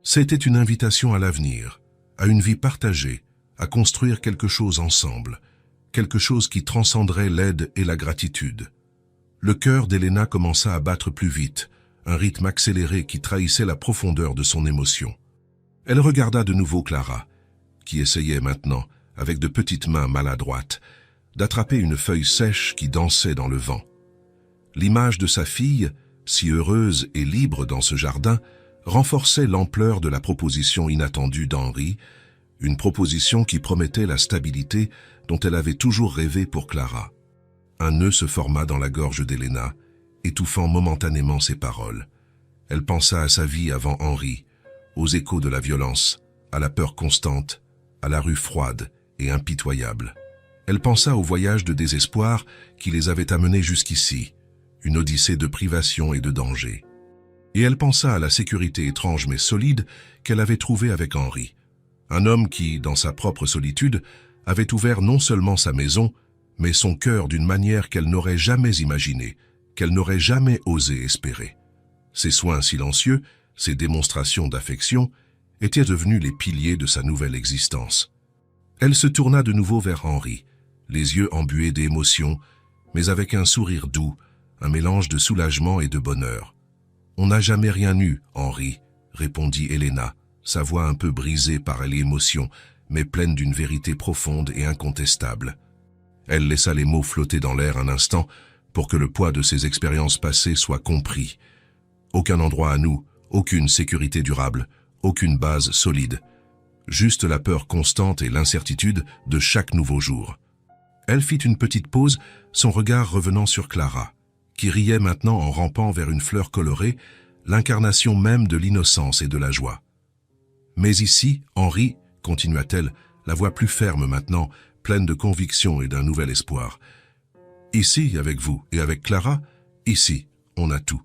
C'était une invitation à l'avenir, à une vie partagée, à construire quelque chose ensemble, quelque chose qui transcenderait l'aide et la gratitude. Le cœur d'Elena commença à battre plus vite, un rythme accéléré qui trahissait la profondeur de son émotion. Elle regarda de nouveau Clara, qui essayait maintenant, avec de petites mains maladroites, d'attraper une feuille sèche qui dansait dans le vent. L'image de sa fille, si heureuse et libre dans ce jardin, renforçait l'ampleur de la proposition inattendue d'Henri, une proposition qui promettait la stabilité dont elle avait toujours rêvé pour Clara. Un nœud se forma dans la gorge d'Elena, étouffant momentanément ses paroles. Elle pensa à sa vie avant Henri, aux échos de la violence, à la peur constante, à la rue froide et impitoyable. Elle pensa au voyage de désespoir qui les avait amenés jusqu'ici, une odyssée de privation et de danger. Et elle pensa à la sécurité étrange mais solide qu'elle avait trouvée avec Henri, un homme qui, dans sa propre solitude, avait ouvert non seulement sa maison, mais son cœur d'une manière qu'elle n'aurait jamais imaginée, qu'elle n'aurait jamais osé espérer. Ses soins silencieux, ses démonstrations d'affection, étaient devenus les piliers de sa nouvelle existence. Elle se tourna de nouveau vers Henri, les yeux embués d'émotion, mais avec un sourire doux, un mélange de soulagement et de bonheur. « On n'a jamais rien eu, Henri, » répondit Elena, sa voix un peu brisée par l'émotion, mais pleine d'une vérité profonde et incontestable. Elle laissa les mots flotter dans l'air un instant pour que le poids de ses expériences passées soit compris. Aucun endroit à nous, aucune sécurité durable, aucune base solide. Juste la peur constante et l'incertitude de chaque nouveau jour. Elle fit une petite pause, son regard revenant sur Clara, qui riait maintenant en rampant vers une fleur colorée, l'incarnation même de l'innocence et de la joie. « Mais ici, Henri, continua-t-elle, la voix plus ferme maintenant, pleine de conviction et d'un nouvel espoir. Ici, avec vous et avec Clara, ici, on a tout.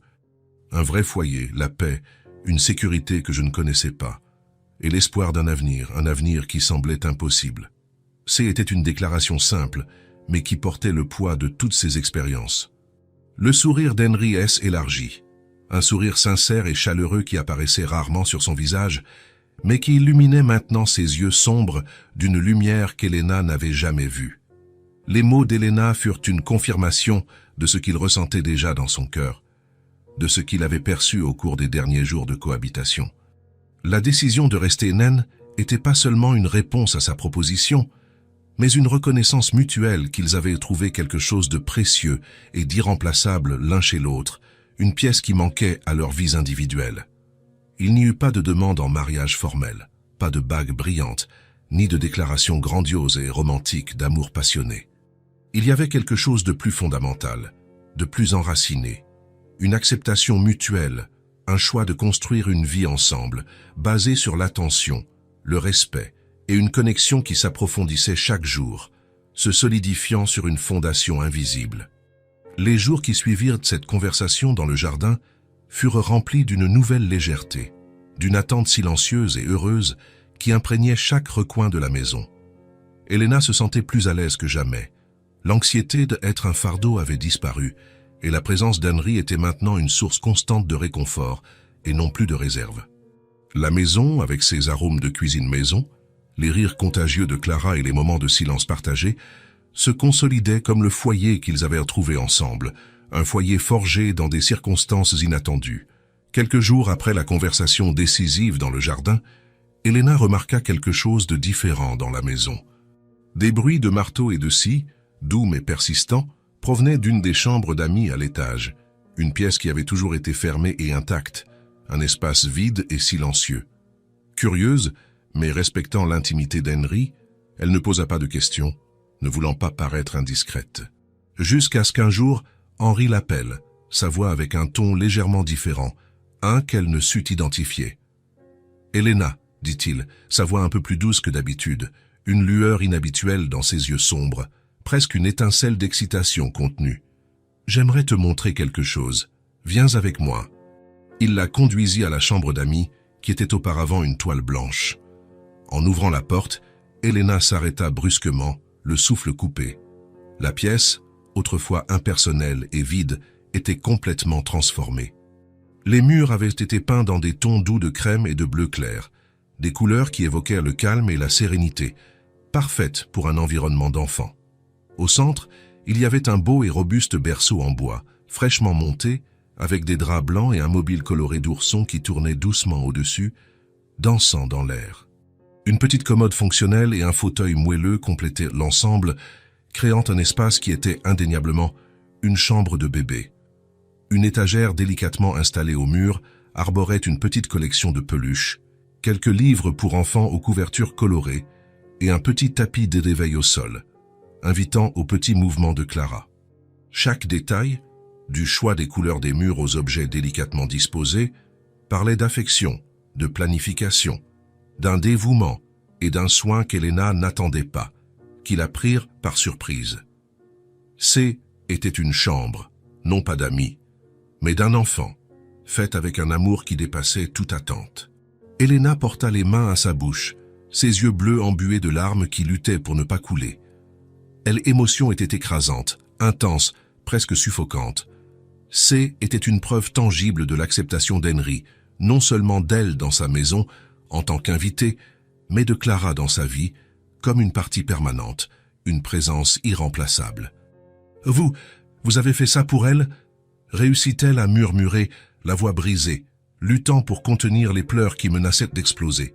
Un vrai foyer, la paix, une sécurité que je ne connaissais pas, et l'espoir d'un avenir, un avenir qui semblait impossible. C'était une déclaration simple, mais qui portait le poids de toutes ses expériences. Le sourire d'Henri S. élargit, un sourire sincère et chaleureux qui apparaissait rarement sur son visage, mais qui illuminait maintenant ses yeux sombres d'une lumière qu'Elena n'avait jamais vue. Les mots d'Elena furent une confirmation de ce qu'il ressentait déjà dans son cœur, de ce qu'il avait perçu au cours des derniers jours de cohabitation. La décision de rester naine n'était pas seulement une réponse à sa proposition, mais une reconnaissance mutuelle qu'ils avaient trouvé quelque chose de précieux et d'irremplaçable l'un chez l'autre, une pièce qui manquait à leurs vies individuelles. Il n'y eut pas de demande en mariage formel, pas de bague brillante, ni de déclaration grandiose et romantique d'amour passionné. Il y avait quelque chose de plus fondamental, de plus enraciné, une acceptation mutuelle, un choix de construire une vie ensemble, basée sur l'attention, le respect et une connexion qui s'approfondissait chaque jour, se solidifiant sur une fondation invisible. Les jours qui suivirent cette conversation dans le jardin furent remplis d'une nouvelle légèreté, d'une attente silencieuse et heureuse qui imprégnait chaque recoin de la maison. Elena se sentait plus à l'aise que jamais. L'anxiété d'être un fardeau avait disparu, et la présence d'Henri était maintenant une source constante de réconfort et non plus de réserve. La maison, avec ses arômes de cuisine maison, les rires contagieux de Clara et les moments de silence partagés, se consolidait comme le foyer qu'ils avaient trouvé ensemble, un foyer forgé dans des circonstances inattendues. Quelques jours après la conversation décisive dans le jardin, Elena remarqua quelque chose de différent dans la maison. Des bruits de marteau et de scie, doux mais persistants, provenaient d'une des chambres d'amis à l'étage, une pièce qui avait toujours été fermée et intacte, un espace vide et silencieux. Curieuse, mais respectant l'intimité d'Henri, elle ne posa pas de questions, ne voulant pas paraître indiscrète. Jusqu'à ce qu'un jour, Henri l'appelle, sa voix avec un ton légèrement différent, un qu'elle ne sut identifier. « Elena », dit-il, sa voix un peu plus douce que d'habitude, une lueur inhabituelle dans ses yeux sombres, presque une étincelle d'excitation contenue. « J'aimerais te montrer quelque chose. Viens avec moi. » Il la conduisit à la chambre d'amis, qui était auparavant une toile blanche. En ouvrant la porte, Elena s'arrêta brusquement, le souffle coupé. La pièce, autrefois impersonnelle et vide, était complètement transformée. Les murs avaient été peints dans des tons doux de crème et de bleu clair, des couleurs qui évoquèrent le calme et la sérénité, parfaites pour un environnement d'enfant. Au centre, il y avait un beau et robuste berceau en bois, fraîchement monté, avec des draps blancs et un mobile coloré d'ourson qui tournait doucement au-dessus, dansant dans l'air. Une petite commode fonctionnelle et un fauteuil moelleux complétaient l'ensemble, créant un espace qui était indéniablement une chambre de bébé. Une étagère délicatement installée au mur arborait une petite collection de peluches, quelques livres pour enfants aux couvertures colorées et un petit tapis de réveil au sol, invitant aux petits mouvements de Clara. Chaque détail, du choix des couleurs des murs aux objets délicatement disposés, parlait d'affection, de planification, d'un dévouement et d'un soin qu'Elena n'attendait pas, qui la prirent par surprise. C était une chambre, non pas d'amis, mais d'un enfant, faite avec un amour qui dépassait toute attente. Elena porta les mains à sa bouche, ses yeux bleus embués de larmes qui luttaient pour ne pas couler. L'émotion était écrasante, intense, presque suffocante. C était une preuve tangible de l'acceptation d'Henry, non seulement d'elle dans sa maison, en tant qu'invitée, mais de Clara dans sa vie, comme une partie permanente, une présence irremplaçable. « Vous avez fait ça pour elle ?» réussit-elle à murmurer, la voix brisée, luttant pour contenir les pleurs qui menaçaient d'exploser.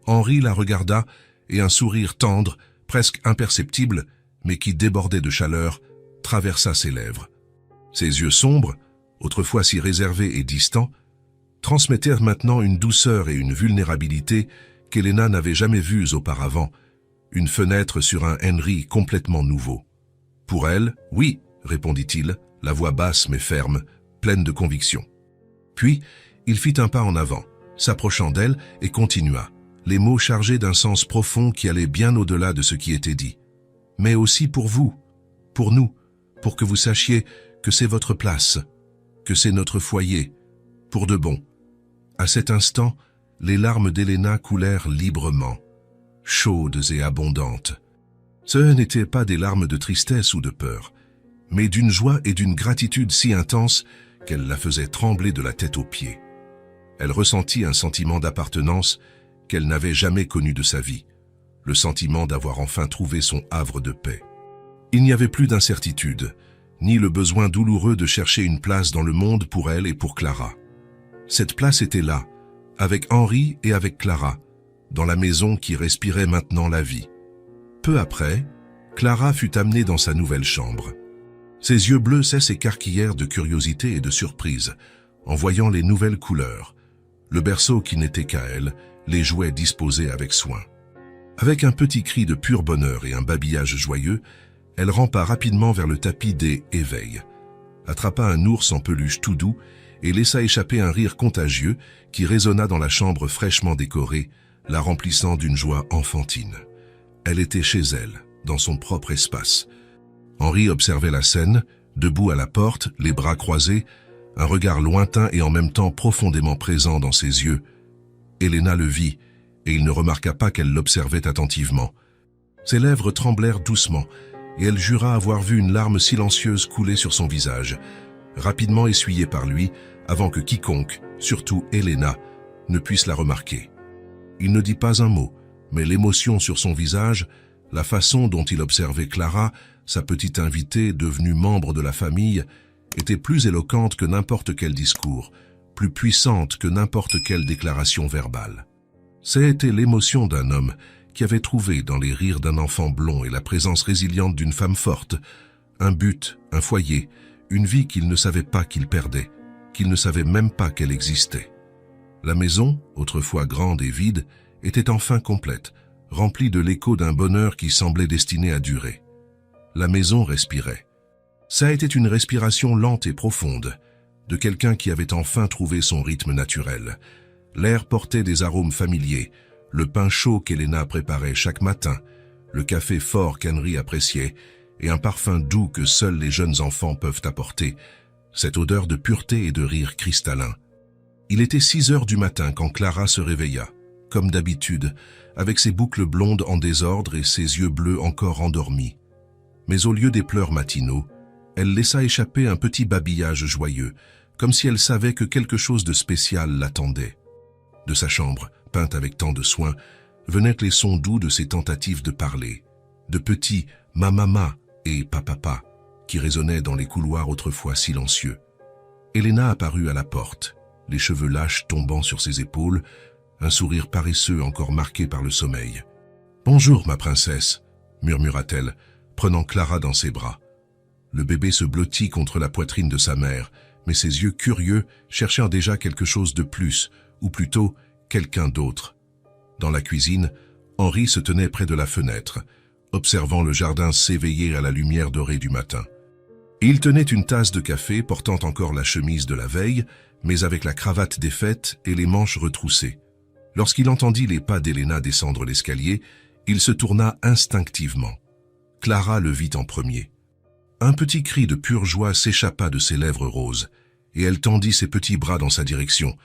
Henri la regarda et un sourire tendre, presque imperceptible, mais qui débordait de chaleur, traversa ses lèvres. Ses yeux sombres, autrefois si réservés et distants, transmettèrent maintenant une douceur et une vulnérabilité qu'Elena n'avait jamais vues auparavant, une fenêtre sur un Henry complètement nouveau. « Pour elle, oui, » répondit-il, la voix basse mais ferme, pleine de conviction. Puis, il fit un pas en avant, s'approchant d'elle et continua, les mots chargés d'un sens profond qui allait bien au-delà de ce qui était dit. « Mais aussi pour vous, pour nous, pour que vous sachiez que c'est votre place, que c'est notre foyer, pour de bon. » À cet instant, les larmes d'Elena coulèrent librement, chaudes et abondantes. Ce n'étaient pas des larmes de tristesse ou de peur, mais d'une joie et d'une gratitude si intense qu'elle la faisait trembler de la tête aux pieds. Elle ressentit un sentiment d'appartenance qu'elle n'avait jamais connu de sa vie, le sentiment d'avoir enfin trouvé son havre de paix. Il n'y avait plus d'incertitude, ni le besoin douloureux de chercher une place dans le monde pour elle et pour Clara. Cette place était là, avec Henri et avec Clara, dans la maison qui respirait maintenant la vie. Peu après, Clara fut amenée dans sa nouvelle chambre. Ses yeux bleus s'écarquillèrent de curiosité et de surprise, en voyant les nouvelles couleurs, le berceau qui n'était qu'à elle, les jouets disposés avec soin. Avec un petit cri de pur bonheur et un babillage joyeux, elle rampa rapidement vers le tapis des « éveils », attrapa un ours en peluche tout doux et laissa échapper un rire contagieux qui résonna dans la chambre fraîchement décorée, la remplissant d'une joie enfantine. Elle était chez elle, dans son propre espace. Henri observait la scène, debout à la porte, les bras croisés, un regard lointain et en même temps profondément présent dans ses yeux. Elena le vit, et il ne remarqua pas qu'elle l'observait attentivement. Ses lèvres tremblèrent doucement, et elle jura avoir vu une larme silencieuse couler sur son visage, rapidement essuyée par lui, avant que quiconque, surtout Elena, ne puisse la remarquer. Il ne dit pas un mot, mais l'émotion sur son visage, la façon dont il observait Clara, sa petite invitée devenue membre de la famille, était plus éloquente que n'importe quel discours, plus puissante que n'importe quelle déclaration verbale. C'était l'émotion d'un homme qui avait trouvé dans les rires d'un enfant blond et la présence résiliente d'une femme forte, un but, un foyer, une vie qu'il ne savait pas qu'il perdait, qu'il ne savait même pas qu'elle existait. La maison, autrefois grande et vide, était enfin complète, remplie de l'écho d'un bonheur qui semblait destiné à durer. La maison respirait. Ça était une respiration lente et profonde, de quelqu'un qui avait enfin trouvé son rythme naturel. L'air portait des arômes familiers, le pain chaud qu'Elena préparait chaque matin, le café fort qu'Henry appréciait, et un parfum doux que seuls les jeunes enfants peuvent apporter, cette odeur de pureté et de rire cristallin. Il était 6 heures du matin quand Clara se réveilla, comme d'habitude, avec ses boucles blondes en désordre et ses yeux bleus encore endormis. Mais au lieu des pleurs matinaux, elle laissa échapper un petit babillage joyeux, comme si elle savait que quelque chose de spécial l'attendait. De sa chambre, peinte avec tant de soin, venaient les sons doux de ses tentatives de parler, de petits « mamama » et « papapa » qui résonnaient dans les couloirs autrefois silencieux. Elena apparut à la porte, les cheveux lâches tombant sur ses épaules, un sourire paresseux encore marqué par le sommeil. « Bonjour, ma princesse » murmura-t-elle, prenant Clara dans ses bras. Le bébé se blottit contre la poitrine de sa mère, mais ses yeux curieux cherchèrent déjà quelque chose de plus, ou plutôt quelqu'un d'autre. Dans la cuisine, Henri se tenait près de la fenêtre, observant le jardin s'éveiller à la lumière dorée du matin. Il tenait une tasse de café portant encore la chemise de la veille, mais avec la cravate défaite et les manches retroussées. Lorsqu'il entendit les pas d'Elena descendre l'escalier, il se tourna instinctivement. Clara le vit en premier. Un petit cri de pure joie s'échappa de ses lèvres roses, et elle tendit ses petits bras dans sa direction,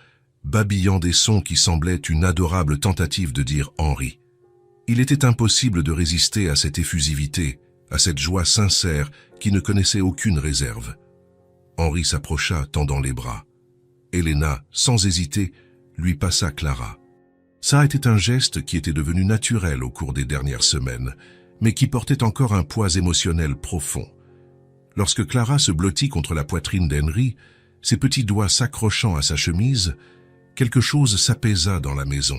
babillant des sons qui semblaient une adorable tentative de dire « Henri ». Il était impossible de résister à cette effusivité, à cette joie sincère qui ne connaissait aucune réserve. Henri s'approcha, tendant les bras. Elena, sans hésiter, lui passa Clara. Ça était un geste qui était devenu naturel au cours des dernières semaines, mais qui portait encore un poids émotionnel profond. Lorsque Clara se blottit contre la poitrine d'Henri, ses petits doigts s'accrochant à sa chemise, quelque chose s'apaisa dans la maison.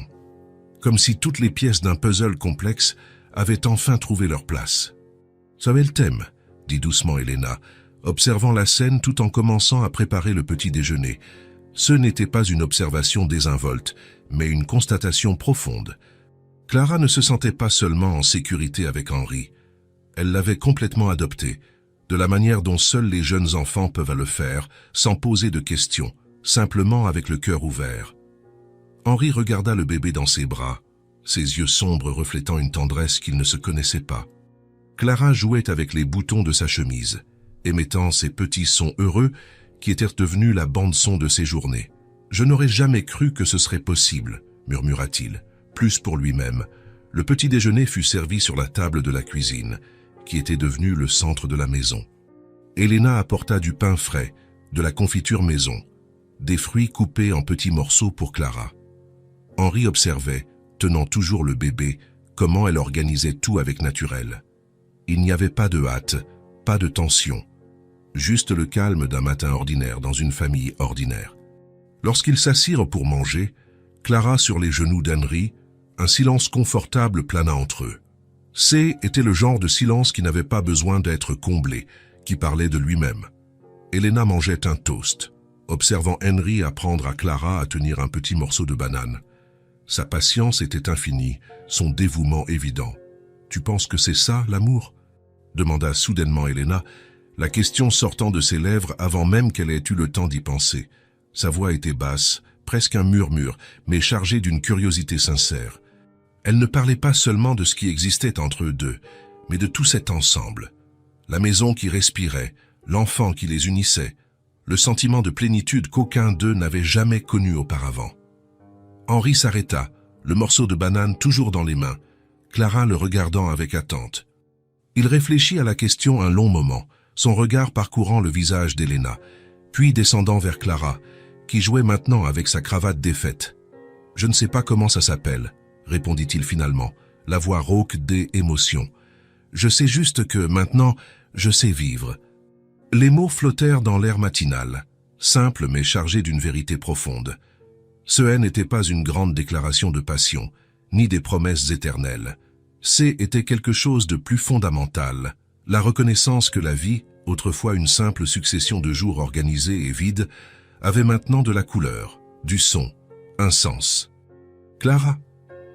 Comme si toutes les pièces d'un puzzle complexe avaient enfin trouvé leur place. « Ça va le thème » dit doucement Elena, observant la scène tout en commençant à préparer le petit déjeuner. Ce n'était pas une observation désinvolte, mais une constatation profonde. Clara ne se sentait pas seulement en sécurité avec Henri. Elle l'avait complètement adopté, de la manière dont seuls les jeunes enfants peuvent le faire, sans poser de questions, simplement avec le cœur ouvert. Henri regarda le bébé dans ses bras, ses yeux sombres reflétant une tendresse qu'il ne se connaissait pas. Clara jouait avec les boutons de sa chemise, émettant ces petits sons heureux qui étaient devenus la bande-son de ses journées. « Je n'aurais jamais cru que ce serait possible », murmura-t-il, plus pour lui-même. Le petit déjeuner fut servi sur la table de la cuisine, qui était devenue le centre de la maison. Elena apporta du pain frais, de la confiture maison, des fruits coupés en petits morceaux pour Clara. Henri observait, tenant toujours le bébé, comment elle organisait tout avec naturel. Il n'y avait pas de hâte, pas de tension, juste le calme d'un matin ordinaire dans une famille ordinaire. Lorsqu'ils s'assirent pour manger, Clara sur les genoux d'Henri, un silence confortable plana entre eux. Était le genre de silence qui n'avait pas besoin d'être comblé, qui parlait de lui-même. Elena mangeait un toast, observant Henri apprendre à Clara à tenir un petit morceau de banane. Sa patience était infinie, son dévouement évident. « Tu penses que c'est ça, l'amour » demanda soudainement Elena, la question sortant de ses lèvres avant même qu'elle ait eu le temps d'y penser. Sa voix était basse, presque un murmure, mais chargée d'une curiosité sincère. Elle ne parlait pas seulement de ce qui existait entre eux deux, mais de tout cet ensemble. La maison qui respirait, l'enfant qui les unissait, le sentiment de plénitude qu'aucun d'eux n'avait jamais connu auparavant. Henri s'arrêta, le morceau de banane toujours dans les mains, Clara le regardant avec attente. Il réfléchit à la question un long moment, son regard parcourant le visage d'Elena, puis descendant vers Clara, qui jouait maintenant avec sa cravate défaite. « Je ne sais pas comment ça s'appelle », répondit-il finalement, la voix rauque d'émotion. « Je sais juste que, maintenant, je sais vivre. » Les mots flottèrent dans l'air matinal, simples mais chargés d'une vérité profonde. Ce n'était pas une grande déclaration de passion, ni des promesses éternelles. Était quelque chose de plus fondamental, la reconnaissance que la vie, autrefois une simple succession de jours organisés et vides, avait maintenant de la couleur, du son, un sens. Clara,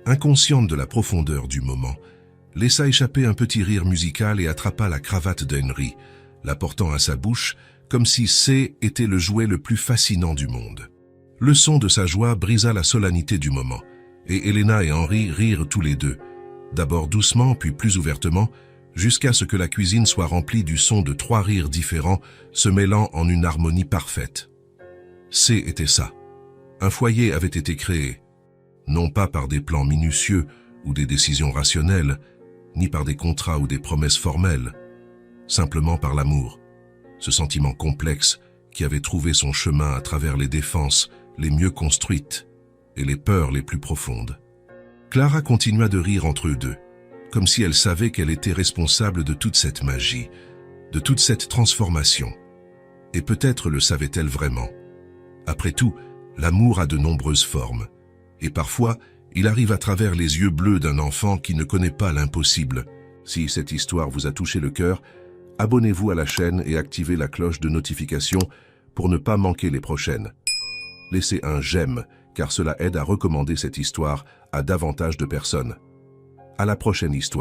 inconsciente de la profondeur du moment, laissa échapper un petit rire musical et attrapa la cravate d'Henri, la portant à sa bouche comme si était le jouet le plus fascinant du monde. Le son de sa joie brisa la solennité du moment, et Elena et Henri rirent tous les deux, d'abord doucement puis plus ouvertement, jusqu'à ce que la cuisine soit remplie du son de 3 rires différents se mêlant en une harmonie parfaite. Était ça. Un foyer avait été créé, non pas par des plans minutieux ou des décisions rationnelles, ni par des contrats ou des promesses formelles, simplement par l'amour, ce sentiment complexe qui avait trouvé son chemin à travers les défenses les mieux construites et les peurs les plus profondes. Clara continua de rire entre eux deux, comme si elle savait qu'elle était responsable de toute cette magie, de toute cette transformation. Et peut-être le savait-elle vraiment. Après tout, l'amour a de nombreuses formes, et parfois, il arrive à travers les yeux bleus d'un enfant qui ne connaît pas l'impossible. Si cette histoire vous a touché le cœur, abonnez-vous à la chaîne et activez la cloche de notification pour ne pas manquer les prochaines. Laissez un j'aime, car cela aide à recommander cette histoire à davantage de personnes. À la prochaine histoire.